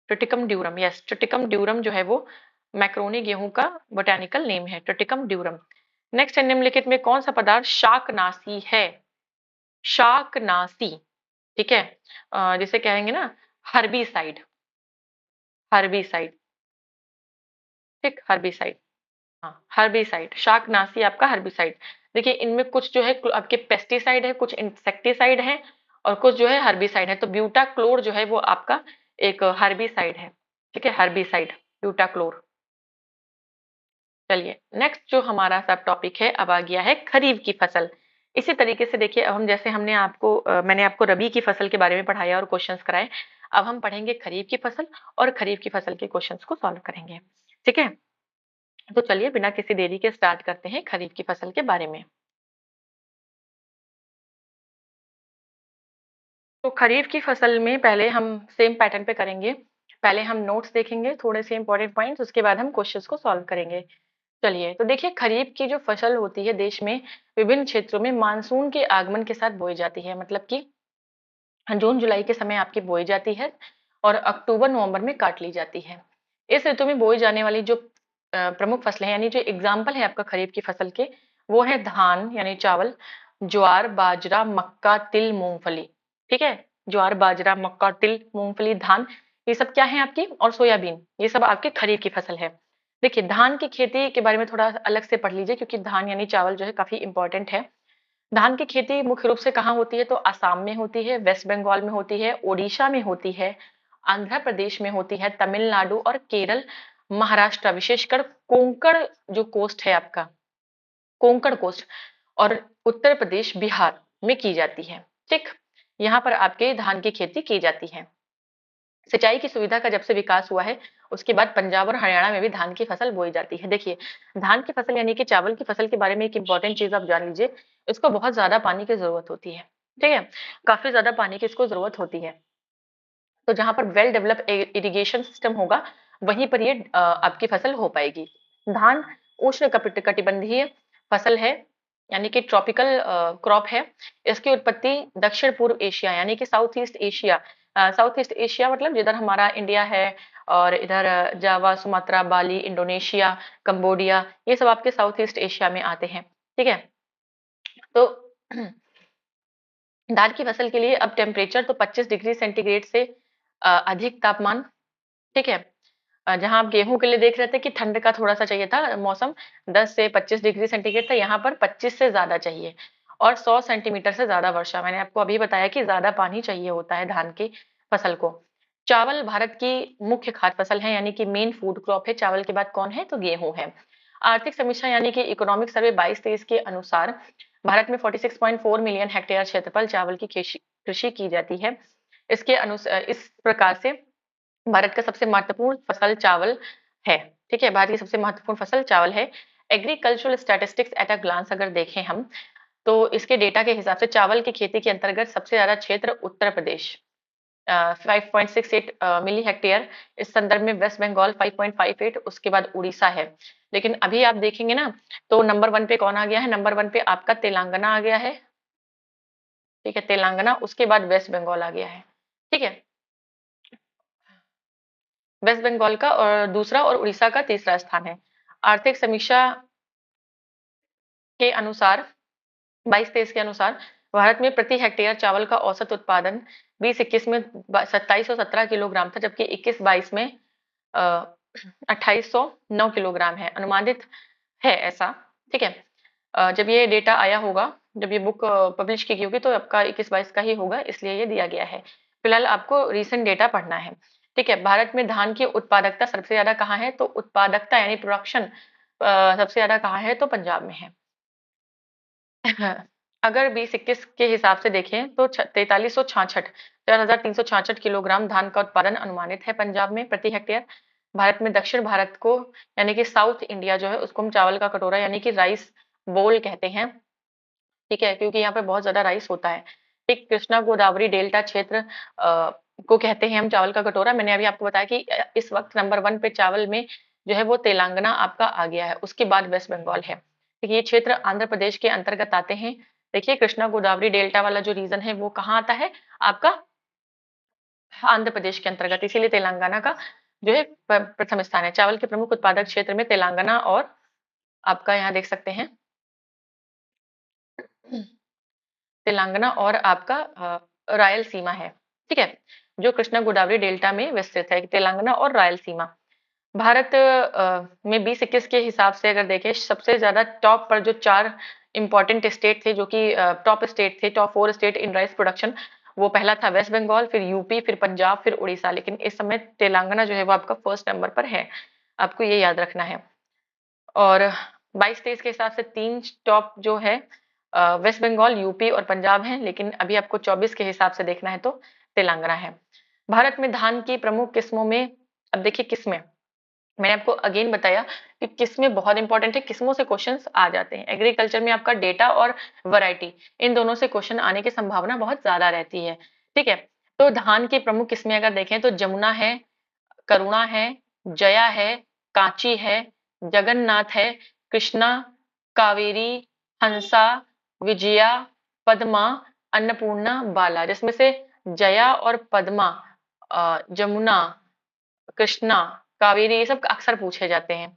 Triticum durum, yes, Triticum durum जो है वो मैक्रोनी गेहूं का बोटेनिकल नेम है, ट्रिटिकम ड्यूरम। नेक्स्ट है निम्नलिखित में कौन सा पदार्थ शाकनाशी है? शाकनाशी, ठीक है, जिसे कहेंगे ना हर्बिसाइड, हर्बिसाइड, ठीक, हर्बिसाइड, हाँ हर्बिसाइड, शाकनाशी आपका हर्बिसाइड। देखिए इनमें कुछ जो है आपके पेस्टिसाइड है, कुछ इंसेक्टिसाइड है और कुछ जो है हर्बिसाइड है। तो ब्यूटाक्लोर जो है वो आपका एक हर्बिसाइड है, ठीक है, हर्बिसाइड ब्यूटाक्लोर। चलिए नेक्स्ट जो हमारा सब टॉपिक है अब आ गया है खरीफ की फसल। इसी तरीके से देखिए, अब हम जैसे हमने आपको मैंने आपको रबी की फसल के बारे में पढ़ाया और क्वेश्चंस कराए, अब हम पढ़ेंगे खरीफ की फसल और खरीफ की फसल के क्वेश्चंस को सॉल्व करेंगे, ठीक है। तो चलिए बिना किसी देरी के स्टार्ट करते हैं खरीफ की फसल के बारे में। तो खरीफ की फसल में पहले हम सेम पैटर्न पे करेंगे। पहले हम नोट्स देखेंगे, थोड़े से इंपॉर्टेंट पॉइंट्स, उसके बाद हम क्वेश्चंस को सॉल्व करेंगे। चलिए तो देखिए, खरीफ की जो फसल होती है देश में विभिन्न क्षेत्रों में मानसून के आगमन के साथ बोई जाती है, मतलब कि जून जुलाई के समय आपकी बोई जाती है और अक्टूबर नवंबर में काट ली जाती है। इस ऋतु में बोई जाने वाली जो प्रमुख फसलें, यानी जो एग्जाम्पल है आपका खरीफ की फसल के, वो है धान यानी चावल, ज्वार बाजरा मक्का तिल मूंगफली, ठीक है। ज्वार बाजरा मक्का तिल मूंगफली धान, ये सब क्या है आपकी, और सोयाबीन, ये सब आपके खरीफ की फसल है। देखिए धान की खेती के बारे में थोड़ा अलग से पढ़ लीजिए, क्योंकि धान यानी चावल जो है काफी इंपॉर्टेंट है। धान की खेती मुख्य रूप से कहाँ होती है? तो असम में होती है, वेस्ट बंगाल में होती है, ओडिशा में होती है, आंध्र प्रदेश में होती है, तमिलनाडु और केरल, महाराष्ट्र, विशेषकर कोंकण जो कोस्ट है आपका, कोंकण कोस्ट, और उत्तर प्रदेश बिहार में की जाती है, ठीक। यहाँ पर आपके धान की खेती की जाती है। सिंचाई की सुविधा का जब से विकास हुआ है, उसके बाद पंजाब और हरियाणा में भी धान की फसल बोई जाती है। देखिए धान की फसल यानी कि चावल की फसल के बारे में एक इंपॉर्टेंट चीज आप जान लीजिए, इसको बहुत ज्यादा पानी की जरूरत होती है, ठीक है, काफी ज्यादा पानी की इसको जरूरत होती है। तो जहां पर वेल डेवलप इरिगेशन सिस्टम होगा, वहीं पर ये आपकी फसल हो पाएगी। धान उष्ण कटिबंधीय फसल है, यानी कि ट्रॉपिकल क्रॉप है। इसकी उत्पत्ति दक्षिण पूर्व एशिया यानी कि south east Asia, south east Asia मतलब जिधर हमारा इंडिया है, और इधर Java Sumatra Bali Indonesia Cambodia, ये सब आपके साउथ ईस्ट एशिया में आते हैं, ठीक है। तो दाल की फसल के लिए अब टेम्परेचर तो 25 डिग्री सेंटीग्रेड से अधिक तापमान, ठीक है। जहां आप गेहूं के लिए देख रहे थे कि ठंड का थोड़ा सा चाहिए था मौसम, 10 से 25 डिग्री सेंटीग्रेड था, यहाँ पर 25 से ज्यादा चाहिए, और 100 सेंटीमीटर से ज्यादा वर्षा। मैंने आपको अभी बताया कि ज्यादा पानी चाहिए होता है धान की फसल को। चावल भारत की मुख्य खाद्य फसल है, यानी कि मेन फूड क्रॉप है। चावल के बाद कौन है? तो गेहूं है। आर्थिक समीक्षा यानी कि इकोनॉमिक सर्वे 22-23 के अनुसार भारत में 46.4 मिलियन हेक्टेयर क्षेत्रफल चावल की कृषि की जाती है। इसके अनुसार इस प्रकार से भारत का सबसे महत्वपूर्ण फसल चावल है। ठीक है, भारत की सबसे महत्वपूर्ण फसल चावल है। Agricultural statistics at a glance अगर देखें हम, तो इसके डेटा के हिसाब से चावल की खेती के अंतर्गत सबसे ज्यादा क्षेत्र उत्तर प्रदेश 5.68 मिली हेक्टेयर, इस संदर्भ में वेस्ट बंगाल 5.58, उसके बाद उड़ीसा है। लेकिन अभी आप देखेंगे ना, तो नंबर वन पे कौन आ गया है? नंबर वन पे आपका तेलंगाना आ गया है। ठीक है, तेलंगाना, उसके बाद वेस्ट बंगाल आ गया है। ठीक है, वेस्ट बंगाल का और दूसरा और उड़ीसा का तीसरा स्थान है। आर्थिक समीक्षा के अनुसार 22-23 के अनुसार भारत में प्रति हेक्टेयर चावल का औसत उत्पादन 20-21 में 2717 किलोग्राम था, जबकि 21-22 में 2809 किलोग्राम है, अनुमानित है ऐसा। ठीक है, जब ये डेटा आया होगा, जब ये बुक पब्लिश की गई होगी, तो आपका 21-22 का ही होगा, इसलिए ये दिया गया है। फिलहाल आपको रीसेंट डेटा पढ़ना है। ठीक है, भारत में धान की उत्पादकता सबसे ज्यादा कहाँ है? तो उत्पादकता यानी प्रोडक्शन सबसे ज्यादा कहाँ है? तो पंजाब में है। अगर 20-21 के हिसाब से देखें तो 4366 4366 किलोग्राम धान का उत्पादन अनुमानित है पंजाब में प्रति हेक्टेयर। भारत में दक्षिण भारत को यानी कि साउथ इंडिया जो है उसको हम चावल का कटोरा यानी कि राइस बोल कहते हैं। ठीक है, क्योंकि यहाँ पे बहुत ज्यादा राइस होता है। एक कृष्णा गोदावरी डेल्टा क्षेत्र को कहते हैं हम चावल का कटोरा। मैंने अभी आपको बताया कि इस वक्त नंबर वन पे चावल में जो है वो तेलंगाना आपका आ गया है, उसके बाद वेस्ट बंगाल है। ठीक है, ये क्षेत्र आंध्र प्रदेश के अंतर्गत आते हैं। देखिए, कृष्णा गोदावरी डेल्टा वाला जो रीजन है वो कहाँ आता है? आपका आंध्र प्रदेश के अंतर्गत, इसीलिए तेलंगाना का जो है प्रथम स्थान है। चावल के प्रमुख उत्पादक क्षेत्र में तेलंगाना और आपका यहाँ देख सकते हैं तेलंगाना और आपका रायलसीमा है। ठीक है, जो कृष्णा गोदावरी डेल्टा में विस्तृत है, तेलंगाना और रायलसीमा। भारत में 20-21 के हिसाब से अगर देखें, सबसे ज्यादा टॉप पर जो चार इंपॉर्टेंट स्टेट थे, जो कि टॉप स्टेट थे, top 4 state in rice production, वो पहला था वेस्ट बंगाल, फिर यूपी, फिर पंजाब, फिर उड़ीसा। लेकिन इस समय तेलंगाना जो है वो आपका फर्स्ट नंबर पर है, आपको ये याद रखना है। और 22-23 के हिसाब से तीन टॉप जो है वेस्ट बंगाल, यूपी और पंजाब है, लेकिन अभी आपको 24 के हिसाब से देखना है तो तेलंगाना है। भारत में धान की प्रमुख किस्मों में, अब देखिए किस्में, मैंने आपको अगेन बताया कि किस्में बहुत इंपॉर्टेंट है, किस्मों से क्वेश्चंस आ जाते हैं। एग्रीकल्चर में आपका डेटा और वैरायटी, इन दोनों से क्वेश्चन आने की संभावना बहुत ज्यादा रहती है। ठीक है, तो धान की प्रमुख किस्में अगर देखें तो जमुना है, करुणा है, जया है, कांची है, जगन्नाथ है, कृष्णा, कावेरी, हंसा, विजया, पद्मा, अन्नपूर्णा, बाला। जिसमें से जया और पद्मा, जमुना, कृष्णा, कावेरी, ये सब अक्सर पूछे जाते हैं।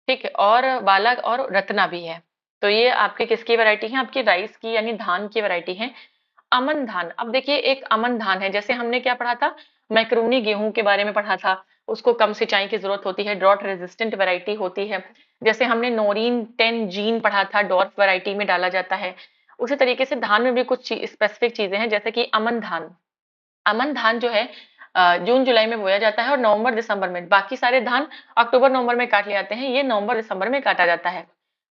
ठीक है, और बालक और रत्ना भी है। तो ये आपके किसकी वैरायटी है? आपकी राइस की यानी धान की वैरायटी है। अमन धान, अब देखिए एक अमन धान है, जैसे हमने क्या पढ़ा था, मैक्रोनी गेहूं के बारे में पढ़ा था, उसको कम सिंचाई की जरूरत होती है, ड्रॉट रेजिस्टेंट वैरायटी होती है। जैसे हमने नोरीन 10 जीन पढ़ा था, डॉट वैरायटी में डाला जाता है। उसी तरीके से धान में भी कुछ स्पेसिफिक चीजें हैं, जैसे कि अमन धान। अमन धान जो है जून जुलाई में बोया जाता है और नवंबर दिसंबर में। बाकी सारे धान अक्टूबर नवंबर में काट लिए जाते हैं, ये नवंबर दिसंबर में काटा जाता है।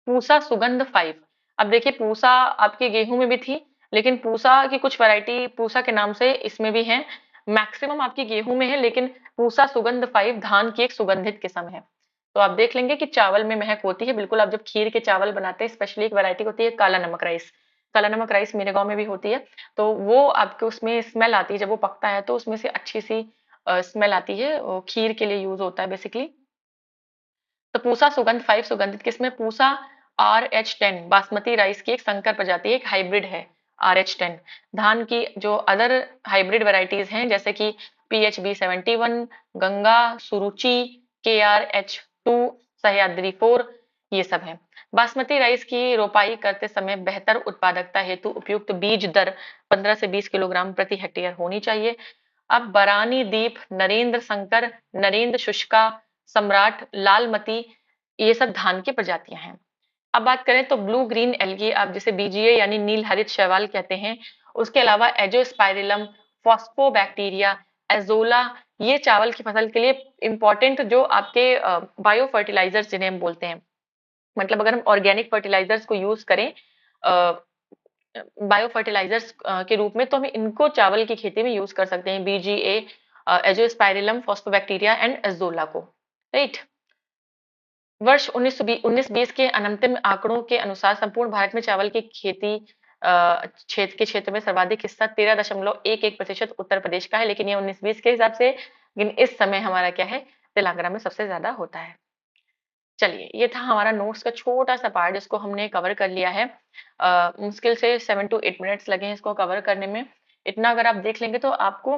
पूसा सुगंध 5, अब देखिए पूसा आपके गेहूं में भी थी, लेकिन पूसा की कुछ वैरायटी पूसा के नाम से इसमें भी है। मैक्सिमम आपकी गेहूं में है, लेकिन पूसा सुगंध 5 धान की एक सुगंधित किस्म है। तो आप देख लेंगे कि चावल में महक होती है बिल्कुल। आप जब खीर के चावल बनाते हैं, स्पेशली एक वैरायटी होती है काला नमक राइस, काला नमक राइस मेरे गांव में भी होती है। तो वो आपके उसमें स्मेल आती है, जब वो पकता है तो उसमें से अच्छी सी स्मेल आती है, वो खीर के लिए यूज होता है बेसिकली। तो पूसा सुगंध 5 सुगंधित किस्में, पूसा RH10 बासमती राइस की एक संकर प्रजाति, एक हाइब्रिड है RH10। धान की जो अदर हाइब्रिड वैरायटीज हैं, जैसे कि PHB71, गंगा, सुरुचि, KRH2, सह्याद्री 4, ये सब है। बासमती राइस की रोपाई करते समय बेहतर उत्पादकता हेतु उपयुक्त बीज दर 15 से 20 किलोग्राम प्रति हेक्टेयर होनी चाहिए। अब बरानी दीप, नरेंद्र शंकर, नरेंद्र शुष्का, सम्राट, लालमती, ये सब धान की प्रजातियां हैं। अब बात करें तो ब्लू ग्रीन एल्गी, आप जिसे बीजीए यानी नील हरित शैवाल कहते हैं, उसके अलावा एजोस्पाइरिलम, फॉस्फोबैक्टीरिया, एजोला, ये चावल की फसल के लिए इंपॉर्टेंट जो आपके बायो फर्टिलाइजर्स जिन्हें हम बोलते हैं, मतलब अगर हम ऑर्गेनिक फर्टिलाइजर्स को यूज करें बायो फर्टिलाइजर्स के रूप में, तो हम इनको चावल की खेती में यूज कर सकते हैं, बीजीए, एजोस्पाइरिलम, फॉस्फोबैक्टीरिया एंड एजोला को। राइट, वर्ष 1920 के अंतिम आंकड़ों के अनुसार संपूर्ण भारत में चावल की खेती क्षेत्र में सर्वाधिक हिस्सा 13.11% उत्तर प्रदेश का है, लेकिन ये 1920 के हिसाब से, लेकिन इस समय हमारा क्या है, तेलंगाना में सबसे ज्यादा होता है। चलिए, ये था हमारा नोट्स का छोटा सा पार्ट जिसको हमने कवर कर लिया है। मुश्किल से 7 to 8 मिनट्स लगे हैं इसको कवर करने में। इतना अगर आप देख लेंगे तो आपको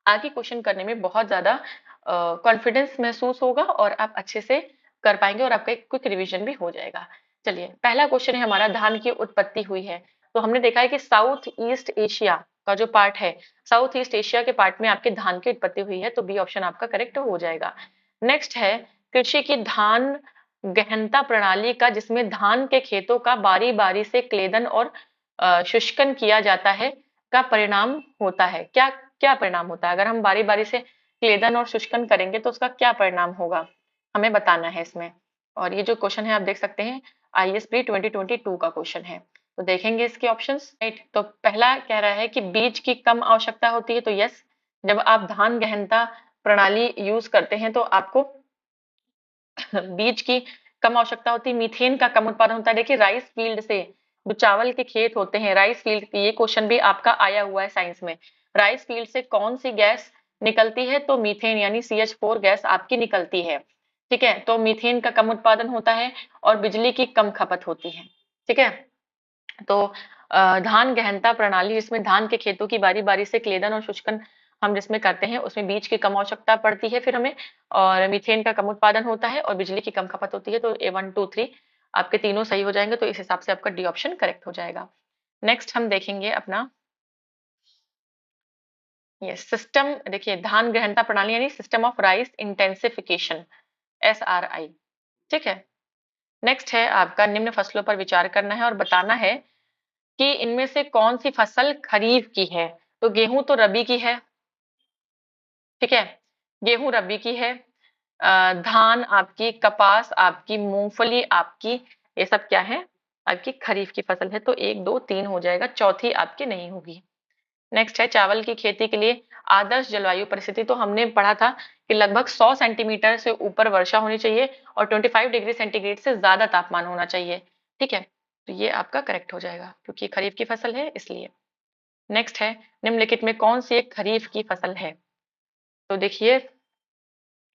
आगे क्वेश्चन करने में बहुत ज्यादा कॉन्फिडेंस महसूस होगा और आप अच्छे से कर पाएंगे और आपका एक क्विक रिवीजन भी हो जाएगा। चलिए, पहला क्वेश्चन है हमारा, धान की उत्पत्ति हुई है। तो हमने देखा है कि साउथ ईस्ट एशिया का जो पार्ट है, साउथ ईस्ट एशिया के पार्ट में आपके धान की उत्पत्ति हुई है, तो बी ऑप्शन आपका करेक्ट हो जाएगा। नेक्स्ट है, कृषि की धान गहनता प्रणाली का, जिसमें धान के खेतों का बारी बारी से क्लेदन और शुष्कन किया जाता है, का परिणाम होता है। क्या क्या परिणाम होता है? अगर हम बारी बारी से क्लेदन और शुष्कन करेंगे तो उसका क्या परिणाम होगा, हमें बताना है इसमें। और ये जो क्वेश्चन है आप देख सकते हैं, आईएएस 2022 का क्वेश्चन है। तो देखेंगे इसके ऑप्शंस, राइट। तो पहला कह रहा है कि बीज की कम आवश्यकता होती है, तो यस, जब आप धान गहनता प्रणाली यूज करते हैं तो आपको बीज की कम आवश्यकता होती है, मीथेन का कम उत्पादन होता है। देखिए, राइस फील्ड से जो चावल के खेत होते हैं, राइस फील्ड, ये क्वेश्चन भी आपका आया हुआ है साइंस में। राइस फील्ड से कौन सी गैस निकलती है? तो मीथेन यानी CH4 गैस आपकी निकलती है। ठीक है, तो मीथेन का कम उत्पादन होता है और बिजली की कम खपत होती है। ठीक है, तो धान गहनता प्रणाली, जिसमें धान के खेतों की बारी बारी से क्लेदन और शुष्कन हम जिसमें करते हैं, उसमें बीज की कम आवश्यकता पड़ती है फिर हमें, और मीथेन का कम उत्पादन होता है और बिजली की कम खपत होती है। तो A1 2 3 आपके तीनों सही हो जाएंगे, तो इस हिसाब से आपका डी ऑप्शन करेक्ट हो जाएगा। नेक्स्ट हम देखेंगे अपना ये सिस्टम। देखिए, धान गहनता प्रणाली यानी system of rice intensification, SRI। ठीक है, नेक्स्ट है आपका, निम्न फसलों पर विचार करना है और बताना है कि इनमें से कौन सी फसल खरीफ की है। तो गेहूं तो रबी की है, ठीक है, गेहूं रबी की है। धान आपकी, कपास आपकी, मूंगफली आपकी, ये सब क्या है, आपकी खरीफ की फसल है। तो 1 2 3 हो जाएगा, चौथी आपकी नहीं होगी। नेक्स्ट है, चावल की खेती के लिए आदर्श जलवायु परिस्थिति। तो हमने पढ़ा था कि लगभग 100 सेंटीमीटर से ऊपर वर्षा होनी चाहिए और 25 डिग्री सेंटीग्रेड से ज्यादा तापमान होना चाहिए। ठीक है, तो ये आपका करेक्ट हो जाएगा क्योंकि खरीफ की फसल है इसलिए। नेक्स्ट है, निम्नलिखित में कौन सी एक खरीफ की फसल है? तो देखिए,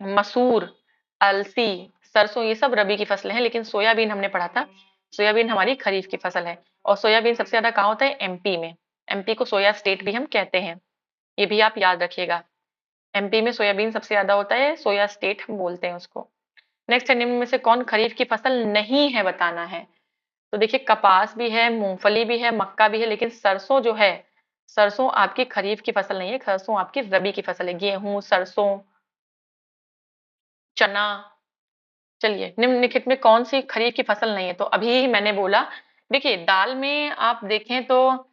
मसूर, अलसी, सरसों, ये सब रबी की फसलें हैं, लेकिन सोयाबीन हमने पढ़ा था, सोयाबीन हमारी खरीफ की फसल है। और सोयाबीन सबसे ज्यादा कहाँ होता है? एमपी में। एमपी को सोया स्टेट भी हम कहते हैं, ये भी आप याद रखिएगा। एमपी में सोयाबीन सबसे ज्यादा होता है, सोया स्टेट हम बोलते हैं उसको। नेक्स्ट है, निम्न में से कौन खरीफ की फसल नहीं है, बताना है। तो देखिए, कपास भी है, मूंगफली भी है, मक्का भी है, लेकिन सरसों जो है, सरसों आपकी खरीफ की फसल नहीं है, सरसों आपकी रबी की फसल है। गेहूं, सरसों, चना। चलिए, निम्नलिखित में कौन सी खरीफ की फसल नहीं है? तो अभी ही मैंने बोला, देखिए दाल में आप देखें तो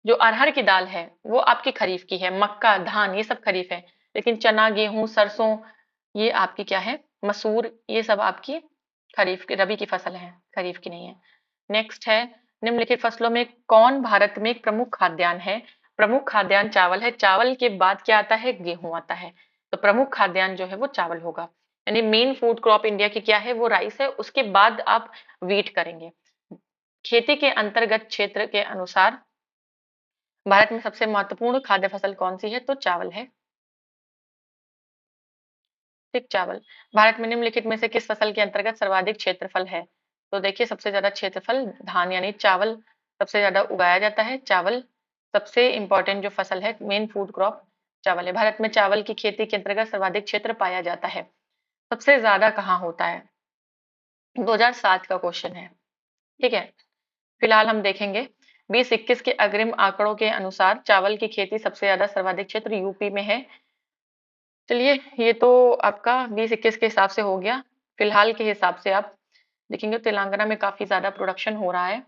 जो अरहर की दाल है वो आपकी खरीफ की है, मक्का, धान, ये सब खरीफ है, लेकिन चना, गेहूं, सरसों, ये आपकी क्या है, मसूर, ये सब आपकी खरीफ की, रबी की फसल है, खरीफ की नहीं है। नेक्स्ट है, निम्नलिखित फसलों में कौन भारत में एक प्रमुख खाद्यान्न है? प्रमुख खाद्यान्न चावल है, चावल के बाद क्या आता है? गेहूं आता है। तो प्रमुख खाद्यान्न जो है वो चावल होगा, यानी मेन फूड क्रॉप इंडिया की क्या है? वो राइस है, उसके बाद आप वीट करेंगे। खेती के अंतर्गत क्षेत्र के अनुसार भारत में सबसे महत्वपूर्ण खाद्य फसल कौन सी है? तो चावल है, ठीक, चावल। भारत में निम्नलिखित में से किस फसल के अंतर्गत सर्वाधिक क्षेत्रफल है? तो देखिए, सबसे ज्यादा क्षेत्रफल धान यानी चावल सबसे ज्यादा उगाया जाता है। चावल सबसे इंपॉर्टेंट जो फसल है, मेन फूड क्रॉप चावल है। भारत में चावल की खेती के अंतर्गत सर्वाधिक क्षेत्र पाया जाता है, सबसे ज्यादा कहाँ होता है? 2007 का क्वेश्चन है, ठीक है। फिलहाल हम देखेंगे 2021 के अग्रिम आंकड़ों के अनुसार चावल की खेती सबसे ज्यादा सर्वाधिक क्षेत्र यूपी में है। चलिए, ये तो आपका 2021 के हिसाब से हो गया। फिलहाल के हिसाब से आप देखेंगे तेलंगाना में काफी ज्यादा प्रोडक्शन हो रहा है,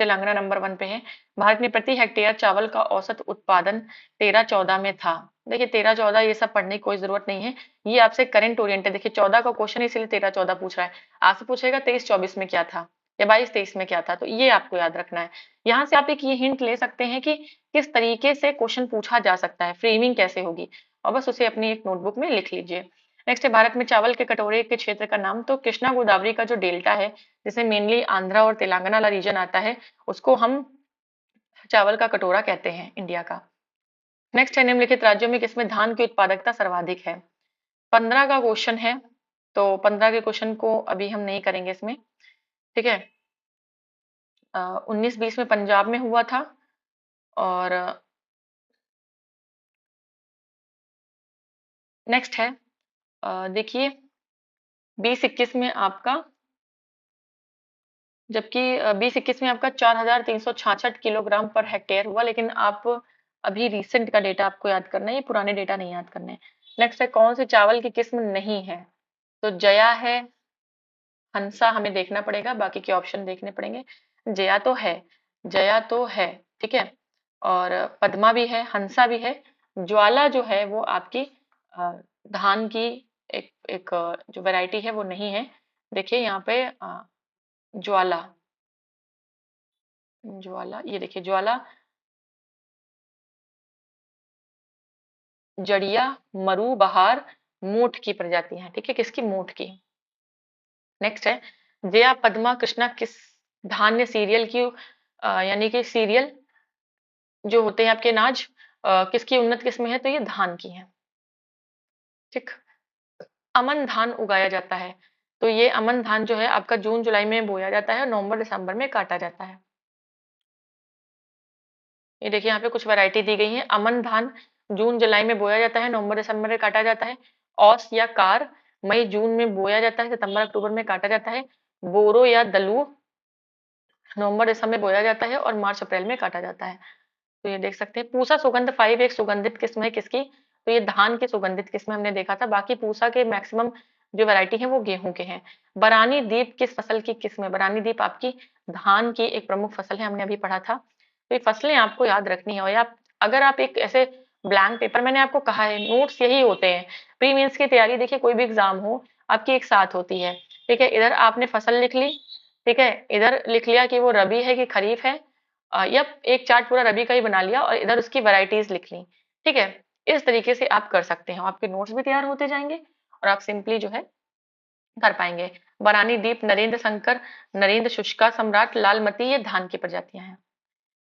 तेलंगाना नंबर 1 पे है। भारत में प्रति हेक्टेयर चावल का औसत उत्पादन 13-14 में था। देखिए, 13-14 ये सब पढ़ने की कोई जरूरत नहीं है, ये आपसे करंट ओरिएंटेड, देखिए 14 का क्वेश्चन इसलिए 13-14 पूछ रहा है, आपसे पूछेगा 23-24 में क्या था या 22-23 में क्या था, तो ये आपको याद रखना है। यहाँ से आप एक ये हिंट ले सकते हैं कि किस तरीके से क्वेश्चन पूछा जा सकता है, फ्रेमिंग कैसे होगी, और बस उसे अपनी एक नोटबुक में लिख लीजिए। नेक्स्ट है भारत में चावल के कटोरे के क्षेत्र का नाम। तो कृष्णा गोदावरी का जो डेल्टा है, जिसमें मेनली आंध्रा और तेलंगाना वाला रीजन आता है, उसको हम चावल का कटोरा कहते हैं इंडिया का। नेक्स्ट है निम्नलिखित राज्यों में किसमें धान की उत्पादकता सर्वाधिक है। 15 का क्वेश्चन है, तो 15 के क्वेश्चन को अभी हम नहीं करेंगे इसमें, ठीक है। 19-20 में पंजाब में हुआ था, और नेक्स्ट है देखिए 20-21 में आपका, जबकि 20-21 में आपका 4,366 किलोग्राम पर हेक्टेयर हुआ, लेकिन आप अभी रिसेंट का डेटा आपको याद करना है, ये पुराने डेटा नहीं याद करने हैं। नेक्स्ट है कौन से चावल की किस्म नहीं है। तो जया है, हंसा हमें देखना पड़ेगा, बाकी के ऑप्शन देखने पड़ेंगे। जया तो है, जया तो है, ठीक है, और पद्मा भी है, हंसा भी है। ज्वाला जो है वो आपकी धान की एक एक जो वैरायटी है वो नहीं है। देखिए यहाँ पे ज्वाला, ज्वाला, ये देखिए ज्वाला, जड़िया, मरु, बहार, मूठ की प्रजातियां हैं, ठीक है, किसकी, मूठ की। नेक्स्ट है जया, पद्मा, कृष्णा किस धान्य सीरियल की यानी कि सीरियल जो होते हैं आपके अनाज किसकी उन्नत किस्म है। तो ये धान की है, ठीक। अमन धान उगाया जाता है। तो ये अमन धान जो है आपका जून जुलाई में बोया जाता है और नवंबर दिसंबर में काटा जाता है। ये देखिए यहाँ पे कुछ वैरायटी दी गई है। अमन धान जून जुलाई में बोया जाता है, नवंबर दिसंबर में काटा जाता है। औस या कार मई जून में बोया जाता है, सितंबर अक्टूबर में काटा जाता है। बोरो या दलू नवंबर दिसंबर में बोया जाता है और मार्च अप्रैल में काटा जाता है। तो ये देख सकते हैं। पूसा सुगंध 5 एक सुगंधित किस्म है किसकी। तो ये धान की सुगंधित किस्म हमने देखा था। बाकी पूसा के मैक्सिमम जो वैरायटी है वो गेहूं के हैं। बरानी दीप किस फसल की किस्म है। बरानी दीप आपकी धान की एक प्रमुख फसल है, हमने अभी पढ़ा था। तो ये फसलें आपको याद रखनी है। और आप अगर आप एक ऐसे ब्लैंक पेपर, मैंने आपको कहा है नोट्स यही होते हैं। प्री मेंस की तैयारी देखिए कोई भी एग्जाम हो आपकी एक साथ होती है, ठीक है। इधर आपने फसल लिख ली, ठीक है, इधर लिख लिया कि वो रबी है कि खरीफ है, या एक चार्ट पूरा रबी का ही बना लिया और इधर उसकी वैरायटीज लिख ली, ठीक है। इस तरीके से आप कर सकते हैं, आपके नोट्स भी तैयार होते जाएंगे और आप सिंपली जो है कर पाएंगे। बरानी दीप, नरेंद्र शंकर, नरेंद्र शुष्का सम्राट, लालमती, ये धान की प्रजातियां हैं।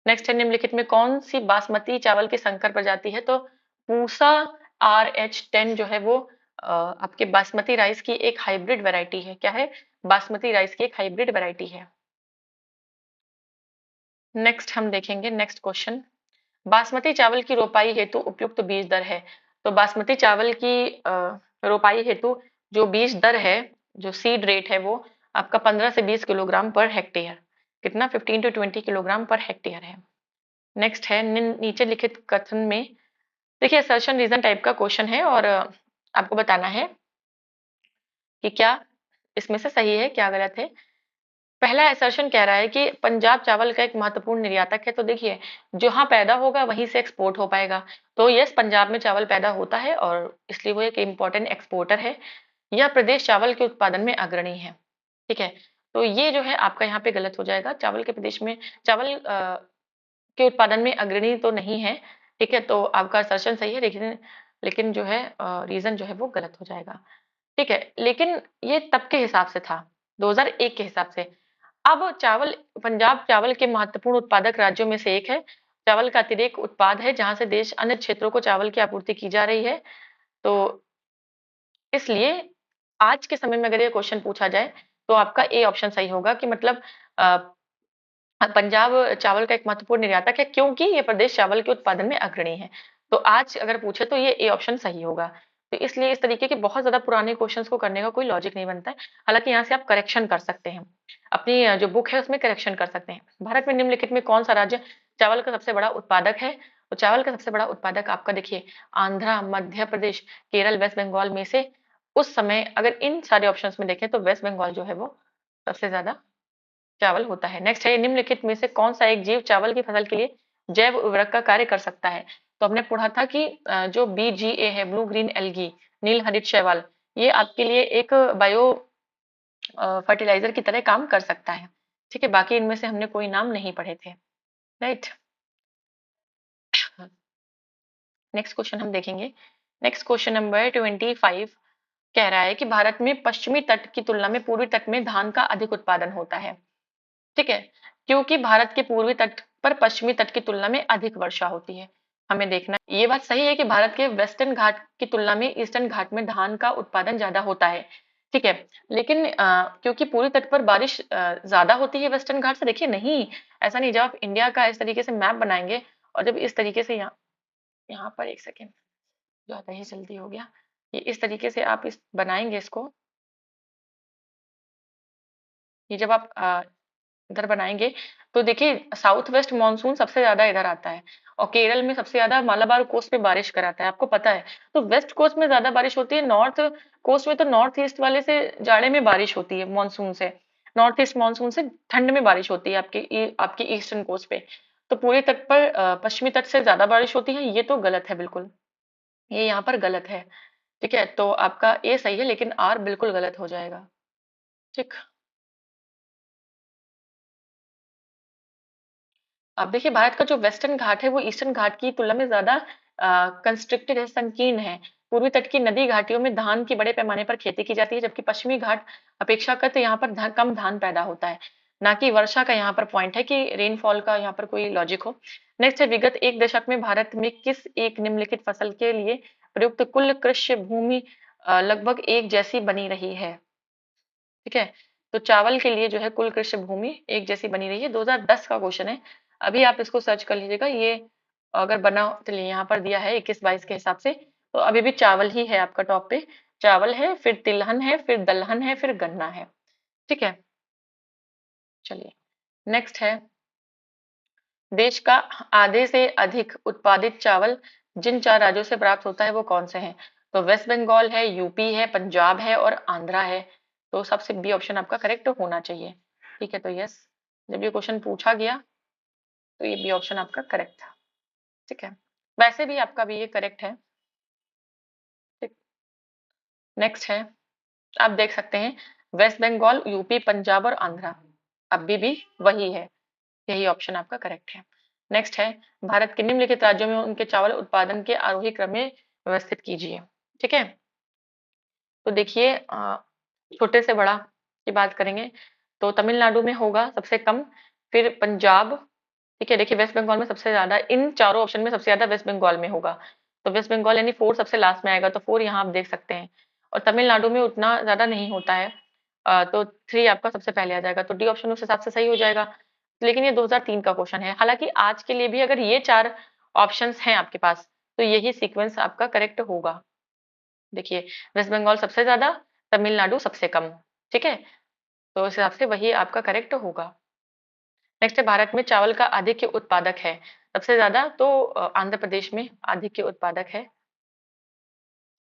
नेक्स्ट है निम्नलिखित में कौन सी बासमती चावल की संकर प्रजाति है। तो पूसा RH10 जो है वो आपके बासमती राइस की एक हाइब्रिड वैरायटी है। क्या है, बासमती राइस की एक हाइब्रिड वैरायटी है। नेक्स्ट हम देखेंगे नेक्स्ट क्वेश्चन, बासमती चावल की रोपाई हेतु उपयुक्त बीज दर है। तो बासमती चावल की रोपाई हेतु जो बीज दर है, जो सीड रेट है, वो आपका 15 से 20 किलोग्राम पर हेक्टेयर, कितना, 15 to 20 किलोग्राम पर हेक्टेयर है। नेक्स्ट है नीचे लिखित कथन में, देखिए असर्शन रीजन टाइप का क्वेश्चन है और आपको बताना है कि क्या इसमें से सही है क्या गलत है। पहला असर्शन कह रहा है कि पंजाब चावल का एक महत्वपूर्ण निर्यातक है। तो देखिए जहां पैदा होगा वहीं से एक्सपोर्ट हो पाएगा। तो यस, पंजाब में चावल पैदा होता है और इसलिए वो एक इम्पोर्टेंट एक्सपोर्टर है। यह प्रदेश चावल के उत्पादन में अग्रणी है, ठीक है। तो ये जो है आपका यहाँ पे गलत हो जाएगा। चावल के प्रदेश में चावल के उत्पादन में अग्रणी तो नहीं है, ठीक है। तो आपका असर्शन सही है, लेकिन लेकिन जो है रीजन जो है वो गलत हो जाएगा, ठीक है। लेकिन ये तब के हिसाब से था, 2001 के हिसाब से। अब चावल, पंजाब चावल के महत्वपूर्ण उत्पादक राज्यों में से एक है। चावल का अतिरिक्त उत्पाद है जहां से देश अन्य क्षेत्रों को चावल की आपूर्ति की जा रही है। तो इसलिए आज के समय में अगर ये क्वेश्चन पूछा जाए तो आपका ए ऑप्शन सही होगा कि मतलब अ, पंजाब चावल का एक महत्वपूर्ण निर्यातक है क्योंकि ये प्रदेश चावल के उत्पादन में अग्रणी है। तो आज अगर पूछे तो ये ए ऑप्शन सही होगा। तो इसलिए इस तरीके के बहुत ज्यादा पुराने क्वेश्चंस को करने का कोई लॉजिक नहीं बनता है। हालांकि यहाँ से आप करेक्शन कर सकते हैं, अपनी जो बुक है उसमें करेक्शन कर सकते हैं। भारत में निम्नलिखित में कौन सा राज्य चावल का सबसे बड़ा उत्पादक है। तो चावल का सबसे बड़ा उत्पादक आपका देखिए आंध्रा, मध्य प्रदेश, केरल, वेस्ट बंगाल में से उस समय अगर इन सारे ऑप्शन में देखें तो वेस्ट बंगाल जो है वो सबसे ज्यादा चावल होता है। नेक्स्ट है निम्नलिखित में से कौन सा एक जीव चावल की फसल के लिए जैव उर्वरक का कार्य कर सकता है। तो हमने पढ़ा था कि जो BGA है, ब्लू ग्रीन एल्गी, नील हरित शैवाल, ये आपके लिए एक बायो फर्टिलाइजर की तरह काम कर सकता है, ठीक है। बाकी इनमें से हमने कोई नाम नहीं पढ़े थे, राइट। नेक्स्ट क्वेश्चन हम देखेंगे। नेक्स्ट क्वेश्चन नंबर 25, कह रहा है कि भारत में पश्चिमी तट की तुलना में पूर्वी तट में धान का अधिक उत्पादन होता है। ठीक है, क्योंकि भारत के पूर्वी तट पर पश्चिमी तट की तुलना में अधिक वर्षा होती है। हमें देखना ये बात सही है कि भारत के वेस्टर्न घाट की तुलना में ईस्टर्न घाट में धान का उत्पादन ज्यादा होता है। ठीक है, लेकिन क्योंकि पूरे तट पर बारिश ज्यादा होती है वेस्टर्न घाट से, देखिए नहीं, ऐसा नहीं। जब आप इंडिया का इस तरीके से मैप बनाएंगे और जब इस तरीके से यहाँ यहाँ पर एक सेकेंड, ज्यादा ही जल्दी हो गया, ये इस तरीके से आप इस बनाएंगे इसको, ये जब आप इधर बनाएंगे तो देखिए साउथ वेस्ट मानसून सबसे ज्यादा इधर आता है और केरल में सबसे ज्यादा मालाबार कोस्ट पे बारिश कराता है, आपको पता है। तो वेस्ट कोस्ट में ज्यादा बारिश होती है, नॉर्थ कोस्ट में तो नॉर्थ ईस्ट वाले से जाड़े में बारिश होती है, मानसून से, नॉर्थ ईस्ट मानसून से ठंड में बारिश होती है आपकी ईस्टर्न कोस्ट पे। तो पूरे तट पर पश्चिमी तट से ज्यादा बारिश होती है, ये तो गलत है बिल्कुल, ये यहाँ पर गलत है। ठीक है, तो आपका ए सही है लेकिन आर बिल्कुल गलत हो जाएगा। ठीक, अब देखिए भारत का जो वेस्टर्न घाट है वो ईस्टर्न घाट की तुलना में ज्यादा कंस्ट्रिक्टेड है, संकीर्ण है। पूर्वी तट की नदी घाटियों में धान की बड़े पैमाने पर खेती की जाती है, जबकि पश्चिमी घाट अपेक्षाकृत यहाँ पर कम धान पैदा होता है। ना कि वर्षा का यहाँ पर पॉइंट है कि रेनफॉल का यहाँ पर कोई लॉजिक हो। नेक्स्ट है, विगत एक दशक में भारत में किस एक निम्नलिखित फसल के लिए प्रयुक्त कुल कृषि भूमि लगभग एक जैसी बनी रही है। ठीक है, तो चावल के लिए जो है कुल कृषि भूमि एक जैसी बनी रही है, 2010 का क्वेश्चन है। अभी आप इसको सर्च कर लीजिएगा, ये अगर बना, चलिए यहाँ पर दिया है 21-22 के हिसाब से, तो अभी भी चावल ही है आपका टॉप पे। चावल है, फिर तिलहन है, फिर दलहन है, फिर गन्ना है। ठीक है, चलिए नेक्स्ट है, देश का आधे से अधिक उत्पादित चावल जिन चार राज्यों से प्राप्त होता है वो कौन से हैं? तो वेस्ट बंगाल है, यूपी है, पंजाब है और आंध्रा है। तो सबसे बी ऑप्शन आपका करेक्ट होना चाहिए। ठीक है, तो यस, जब ये क्वेश्चन पूछा गया तो ये बी ऑप्शन आपका करेक्ट था। ठीक है, वैसे भी आपका भी ये करेक्ट है। ठीक, नेक्स्ट है, आप देख सकते हैं वेस्ट बंगाल, यूपी, पंजाब और आंध्रा अभी भी वही है, यही ऑप्शन आपका करेक्ट है। नेक्स्ट है, भारत के निम्नलिखित राज्यों में उनके चावल उत्पादन के आरोही क्रम में व्यवस्थित कीजिए। ठीक है, तो देखिए छोटे से बड़ा की बात करेंगे तो तमिलनाडु में होगा सबसे कम, फिर पंजाब। ठीक है, देखिए वेस्ट बंगाल में सबसे ज्यादा, इन चारों ऑप्शन में सबसे ज्यादा वेस्ट बंगाल में होगा, तो वेस्ट बंगाल यानी 4 सबसे लास्ट में आएगा, तो 4 यहाँ आप देख सकते हैं। और तमिलनाडु में उतना ज्यादा नहीं होता है, तो 3 आपका सबसे पहले आ जाएगा, तो डी ऑप्शन उस हिसाब से सही हो जाएगा। लेकिन ये 2003 का क्वेश्चन है, हालांकि आज के लिए भी अगर ये 4 ऑप्शंस हैं आपके पास तो यही सीक्वेंस आपका करेक्ट होगा। देखिए वेस्ट बंगाल सबसे ज्यादा, तमिलनाडु सबसे कम। ठीक है, तो उस हिसाब से वही आपका करेक्ट होगा। नेक्स्ट है, भारत में चावल का आधिक्य उत्पादक है सबसे ज्यादा, तो आंध्र प्रदेश में आधिक्य उत्पादक है।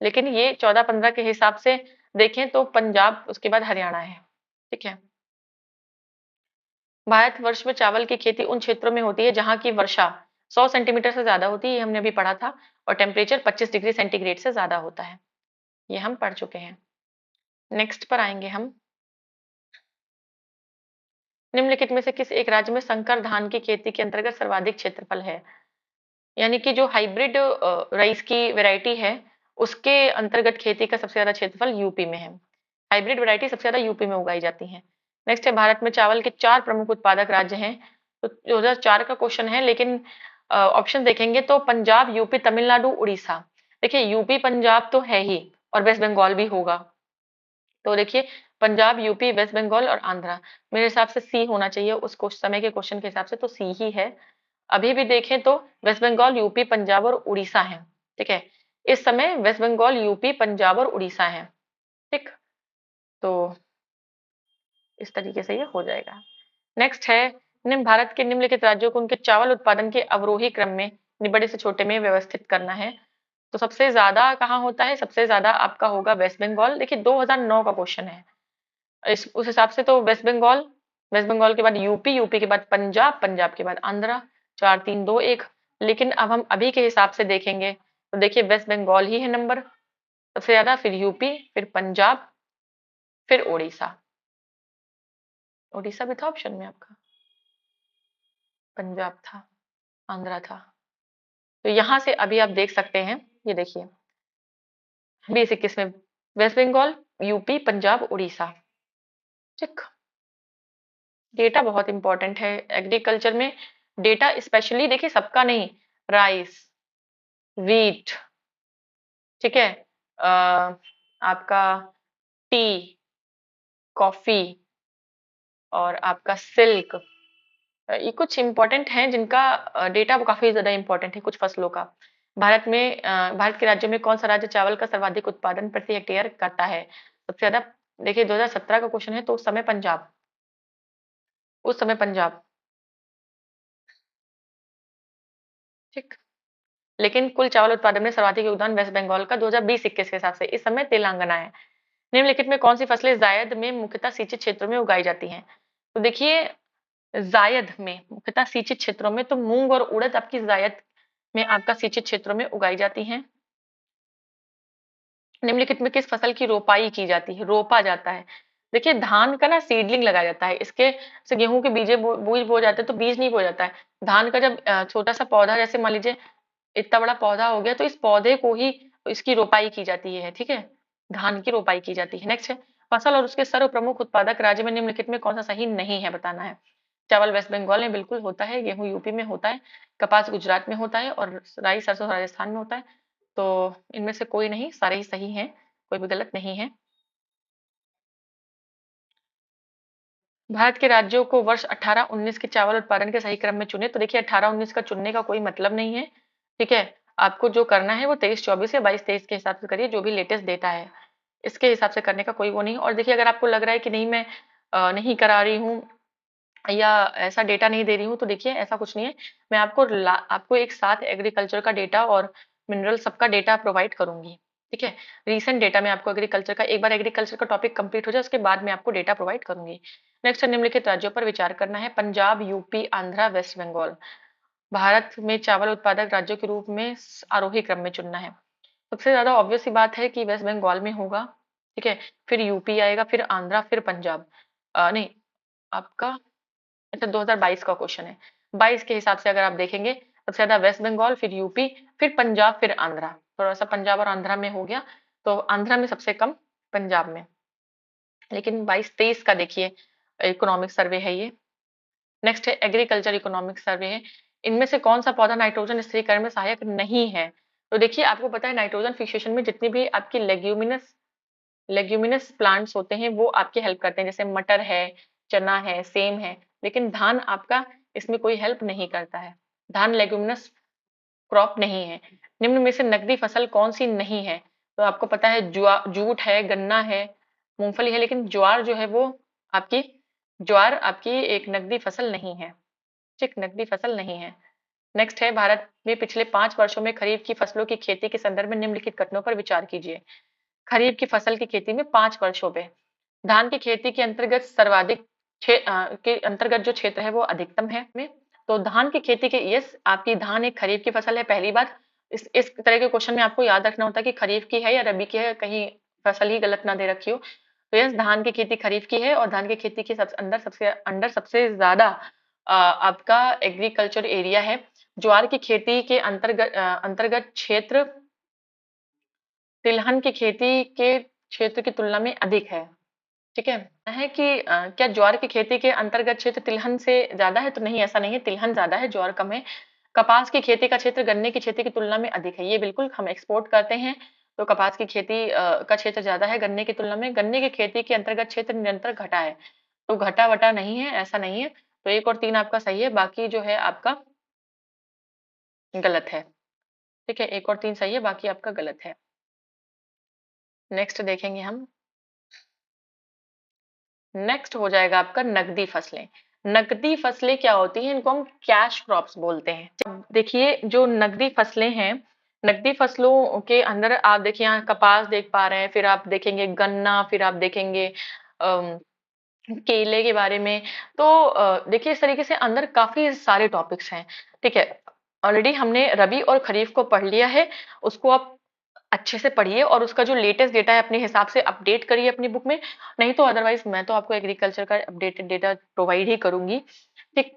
लेकिन ये 14-15 के हिसाब से देखें तो पंजाब, उसके बाद हरियाणा है। ठीक है, भारत वर्ष में चावल की खेती उन क्षेत्रों में होती है जहां की वर्षा 100 सेंटीमीटर से ज्यादा होती है, ये हमने अभी पढ़ा था, और टेम्परेचर 25 डिग्री सेंटीग्रेड से ज्यादा होता है, ये हम पढ़ चुके हैं। नेक्स्ट पर आएंगे हम, निम्नलिखित में से किस एक राज्य में संकर धान की खेती के अंतर्गत सर्वाधिक क्षेत्रफल है? यानी कि जो हाइब्रिड राइस की वैरायटी है उसके अंतर्गत खेती का सबसे ज्यादा क्षेत्रफल यूपी में है। हाइब्रिड वैरायटी सबसे ज्यादा यूपी में उगाई जाती है। नेक्स्ट है, भारत में चावल के 4 प्रमुख उत्पादक राज्य हैं, तो 2004 का क्वेश्चन है, लेकिन ऑप्शन देखेंगे तो पंजाब, यूपी, तमिलनाडु, उड़ीसा। देखिए यूपी पंजाब तो है ही, और वेस्ट बंगाल भी होगा, तो देखिए पंजाब, यूपी, वेस्ट बंगाल और आंध्रा, मेरे हिसाब से सी होना चाहिए उस समय के क्वेश्चन के हिसाब से, तो सी ही है। अभी भी देखें तो वेस्ट बंगाल, यूपी, पंजाब और उड़ीसा है। ठीक है, इस समय वेस्ट बंगाल, यूपी, पंजाब और उड़ीसा है। ठीक, तो इस तरीके से ये हो जाएगा। नेक्स्ट है, निम्न भारत के निम्नलिखित राज्यों को उनके चावल उत्पादन के अवरोही क्रम में बड़े से छोटे में व्यवस्थित करना है। तो सबसे ज्यादा कहाँ होता है? सबसे ज्यादा आपका होगा वेस्ट बंगाल। देखिए 2009 का क्वेश्चन है, इस उस हिसाब से तो वेस्ट बंगाल, वेस्ट बंगाल के बाद यूपी, यूपी के बाद पंजाब, पंजाब के बाद आंध्रा, 4-3-2-1। लेकिन अब हम अभी के हिसाब से देखेंगे तो देखिए वेस्ट बंगाल ही है नंबर सबसे ज्यादा, फिर यूपी, फिर पंजाब, फिर उड़ीसा। उड़ीसा भी था ऑप्शन में आपका, पंजाब था, आंध्रा था। तो यहाँ से अभी आप देख सकते हैं, ये देखिए 20-21 में वेस्ट बंगाल, यूपी, पंजाब, उड़ीसा। ठीक। डेटा बहुत इंपॉर्टेंट है एग्रीकल्चर में। डेटा स्पेशली देखिए सबका नहीं, राइस, वीट, ठीक है, आपका टी, कॉफी और आपका सिल्क, ये कुछ इंपॉर्टेंट हैं जिनका डेटा काफी ज्यादा इंपॉर्टेंट है कुछ फसलों का। भारत के राज्यों में कौन सा राज्य चावल का सर्वाधिक उत्पादन प्रति हेक्टेयर करता है सबसे ज्यादा? देखिए 2017 का क्वेश्चन है, तो उस समय पंजाब, उस समय पंजाब। ठीक। लेकिन कुल चावल उत्पादन में सर्वाधिक योगदान वेस्ट बंगाल का 2020-21 के हिसाब से, इस समय तेलंगाना है। निम्नलिखित में कौन सी फसलें जायद में मुख्यतः सिंचित क्षेत्रों में उगाई जाती हैं? तो देखिए जायद में मुख्यतः सिंचित क्षेत्रों में तो मूंग और उड़द आपकी जायद में आपका सिंचित क्षेत्रों में उगाई जाती हैं। निम्नलिखित में किस फसल की रोपाई की जाती है, रोपा जाता है? देखिए धान का ना सीडलिंग लगाया जाता है, इसके से गेहूं के बीज बो जाते हैं, तो बीज नहीं बो जाता है। धान का जब छोटा सा पौधा, जैसे मान लीजिए इतना बड़ा पौधा हो गया, तो इस पौधे को ही इसकी रोपाई की जाती है। ठीक है, धान की रोपाई की जाती है। नेक्स्ट है, फसल और उसके सर्व प्रमुख उत्पादक राज्य में निम्नलिखित में कौन सा सही नहीं है, बताना है। चावल वेस्ट बंगाल में बिल्कुल होता है, गेहूं यूपी में होता है, कपास गुजरात में होता है और राई सरसों राजस्थान में होता है। तो इनमें से कोई नहीं, सारे ही सही हैं, कोई भी गलत नहीं है। भारत के राज्यों को वर्ष 18-19 के चावल उत्पादन के सही क्रम में चुने। तो देखिए 18-19 का चुनने का कोई मतलब नहीं है। ठीक है, आपको जो करना है वो 23-24 या 22-23 के हिसाब से करिए, जो भी लेटेस्ट डेटा है इसके हिसाब से करने का कोई वो नहीं। और देखिए अगर आपको लग रहा है कि नहीं मैं नहीं करा रही हूँ या ऐसा डेटा नहीं दे रही हूँ, तो देखिए ऐसा कुछ नहीं है। मैं आपको एक साथ एग्रीकल्चर का डेटा और मिनरल सबका डेटा प्रोवाइड करूंगी। ठीक है, रीसेंट डेटा में आपको एग्रीकल्चर का, एक बार एग्रीकल्चर का टॉपिक कंप्लीट हो जाए उसके बाद मैं आपको डेटा प्रोवाइड करूंगी। नेक्स्ट, निम्नलिखित राज्यों पर विचार करना है, पंजाब, यूपी, आंध्रा, वेस्ट बंगाल। भारत में चावल उत्पादक राज्यों के रूप में आरोही क्रम में चुनना है। सबसे ज्यादा ऑब्वियस सी बात है कि वेस्ट बंगाल में होगा। ठीक है, फिर यूपी आएगा, फिर आंध्रा, फिर पंजाब। नहीं, आपका अच्छा 2022 का क्वेश्चन है। 22 के हिसाब से अगर आप देखेंगे, सबसे ज्यादा वेस्ट बंगाल, फिर यूपी, फिर पंजाब, फिर आंध्रा। थोड़ा सा पंजाब और आंध्रा में हो गया, तो आंध्रा में सबसे कम, पंजाब में। लेकिन 22-23 का देखिए इकोनॉमिक सर्वे है ये। नेक्स्ट है एग्रीकल्चर इकोनॉमिक सर्वे है। इनमें से कौन सा पौधा नाइट्रोजन स्थिरीकरण में सहायक नहीं है? तो देखिए आपको पता है नाइट्रोजन फिक्सेशन में जितनी भी आपकी लेग्यूमिनस लेग्यूमिनस प्लांट्स होते हैं वो आपकी हेल्प करते हैं, जैसे मटर है, चना है, सेम है। लेकिन धान आपका इसमें कोई हेल्प नहीं करता है, धान लेग्यूमिनस क्रॉप नहीं है। निम्न में से नकदी फसल कौन सी नहीं है? तो आपको पता है जूट है, गन्ना है, मूंगफली है, लेकिन आपकी ज्वार आपकी एक नकदी फसल नहीं है। ठीक, नकदी फसल नहीं है। नेक्स्ट है, भारत में पिछले 5 वर्षों में खरीफ की फसलों की खेती के संदर्भ में निम्नलिखित घटनाओं पर विचार कीजिए। खरीफ की फसल की खेती में 5 वर्षों पे धान की खेती के अंतर्गत के अंतर्गत जो क्षेत्र है वो अधिकतम है में। तो धान की खेती के, यस आपकी धान एक खरीफ की फसल है, पहली बात। इस तरह के क्वेश्चन में आपको याद रखना होता है कि खरीफ की है या रबी की है, कहीं फसल ही गलत ना दे रखी हो। तो यस धान की खेती खरीफ की है, और धान की खेती के सबसे ज्यादा आपका एग्रीकल्चर एरिया है। ज्वार की खेती के अंतर्गत क्षेत्र तिलहन की खेती के क्षेत्र की तुलना में अधिक है। ठीक है कि क्या ज्वार की खेती के अंतर्गत क्षेत्र तिलहन से ज्यादा है? तो नहीं, ऐसा नहीं है, तिलहन ज्यादा है, ज्वार कम है। कपास की खेती का क्षेत्र गन्ने की खेती की तुलना में अधिक है, ये बिल्कुल हम एक्सपोर्ट करते हैं, तो कपास की खेती का क्षेत्र ज्यादा है गन्ने की तुलना में। गन्ने की खेती के अंतर्गत क्षेत्र निरंतर घटा है, तो घटा वटा नहीं है, ऐसा नहीं है। तो 1 और 3 आपका सही है, बाकी जो है आपका गलत है। ठीक है, 1 और 3 सही है, बाकी आपका गलत है। नेक्स्ट देखेंगे हम। नेक्स्ट हो जाएगा आपका नकदी फसलें। नकदी फसलें क्या होती हैं? इनको हम कैश क्रॉप्स बोलते हैं। अब देखिए जो नकदी फसलें हैं, नकदी फसलों के अंदर आप देखिए यहाँ कपास देख पा रहे हैं, फिर आप देखेंगे गन्ना, फिर आप देखेंगे अम, केले के बारे में। तो देखिए इस तरीके से अंदर काफी सारे टॉपिक्स हैं। ठीक है, ऑलरेडी हमने रबी और खरीफ को पढ़ लिया है, उसको आप अच्छे से पढ़िए और उसका जो लेटेस्ट डेटा है अपने हिसाब से अपडेट करिए अपनी बुक में। नहीं तो अदरवाइज मैं तो आपको एग्रीकल्चर का अपडेटेड डेटा प्रोवाइड ही करूंगी। ठीक,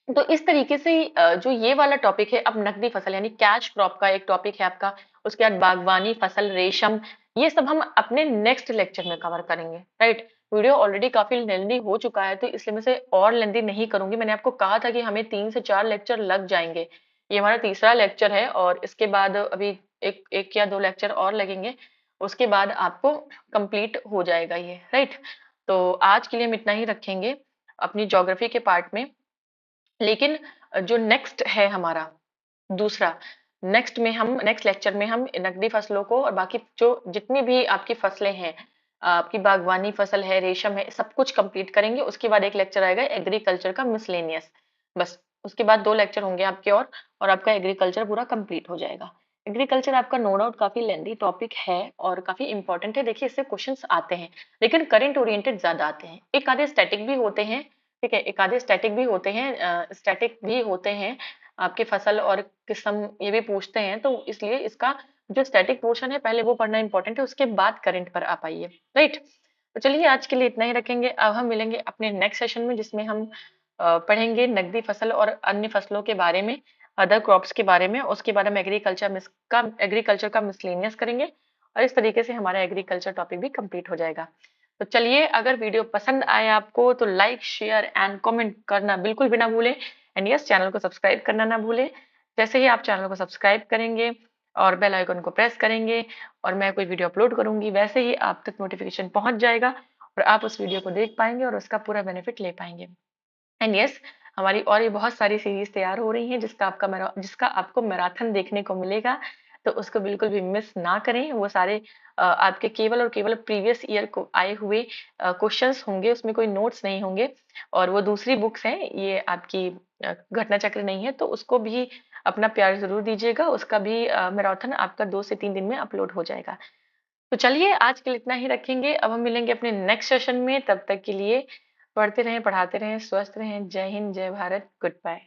तो इस तरीके से जो ये वाला टॉपिक है, अब नकदी फसल यानी कैश क्रॉप का एक टॉपिक है आपका। उसके बाद बागवानी फसल, रेशम, ये सब हम अपने नेक्स्ट लेक्चर में कवर करेंगे, राइट। वीडियो ऑलरेडी काफी लेंदी हो चुका है, तो इसलिए मैं इसे और लेंदी नहीं करूंगी। मैंने आपको कहा था कि हमें 3 से 4 लेक्चर लग जाएंगे। ये हमारा तीसरा लेक्चर है और इसके बाद अभी एक एक या दो लेक्चर और लगेंगे, उसके बाद आपको कंप्लीट हो जाएगा ये, राइट। तो आज के लिए हम इतना ही रखेंगे अपनी ज्योग्राफी के पार्ट में। लेकिन जो नेक्स्ट है हमारा दूसरा, नेक्स्ट लेक्चर में हम नकदी फसलों को और बाकी जो जितनी भी आपकी फसलें हैं, आपकी बागवानी फसल है, रेशम है, सब कुछ कंप्लीट करेंगे। उसके बाद एक लेक्चर आएगा एग्रीकल्चर का मिसलेनियस, बस। उसके बाद 2 लेक्चर होंगे आपके और आपका एग्रीकल्चर पूरा कंप्लीट हो जाएगा। एग्रीकल्चर आपका नो डाउट काफी लेंदी टॉपिक है और काफी इंपॉर्टेंट है। देखिए, इससे क्वेश्चंस आते हैं, लेकिन करंट ओरिएंटेड ज्यादा आते हैं। एक आधे स्टैटिक भी होते हैं, ठीक है, एक आधे स्टैटिक भी होते हैं, स्टैटिक भी होते हैं आपके फसल और किस्म, ये भी पूछते हैं। तो इसलिए इसका जो स्टैटिक पोर्शन है पहले वो पढ़ना इंपॉर्टेंट है, उसके बाद करंट पर आ पाइए, राइट। तो चलिए आज के लिए इतना ही रखेंगे। अब हम मिलेंगे अपने नेक्स्ट सेशन में, जिसमें हम पढ़ेंगे नकदी फसल और अन्य फसलों के बारे में, अदर क्रॉप्स के बारे में। उसके बाद हम एग्रीकल्चर का मिसलेनियस करेंगे और इस तरीके से हमारा एग्रीकल्चर टॉपिक भी कंप्लीट हो जाएगा। तो चलिए, अगर वीडियो पसंद आए आपको तो लाइक शेयर एंड कमेंट करना बिल्कुल भी ना भूलें। एंड यस, चैनल को सब्सक्राइब करना ना भूलें। जैसे ही आप चैनल को सब्सक्राइब करेंगे और बेल आइकन को प्रेस करेंगे और मैं कोई वीडियो अपलोड करूंगी, वैसे ही आप तक नोटिफिकेशन पहुंच जाएगा और आप उस वीडियो को देख पाएंगे और उसका पूरा बेनिफिट ले पाएंगे। एंड यस, हमारी और ये बहुत सारी सीरीज तैयार हो रही हैं जिसका आपको मैराथन देखने को मिलेगा। तो उसको बिल्कुल भी मिस ना करें। वो सारे आपके केवल और केवल प्रीवियस ईयर को आए हुए क्वेश्चंस होंगे, उसमें कोई नोट्स नहीं होंगे। और वो दूसरी बुक्स हैं, ये आपकी घटना चक्र नहीं है, तो उसको भी अपना प्यार जरूर दीजिएगा। उसका भी मैराथन आपका 2 से 3 दिन में अपलोड हो जाएगा। तो चलिए, आज के लिए इतना ही रखेंगे। अब हम मिलेंगे अपने नेक्स्ट सेशन में। तब तक के लिए पढ़ते रहें, पढ़ाते रहें, स्वस्थ रहें। जय हिंद, जय भारत, गुड बाय।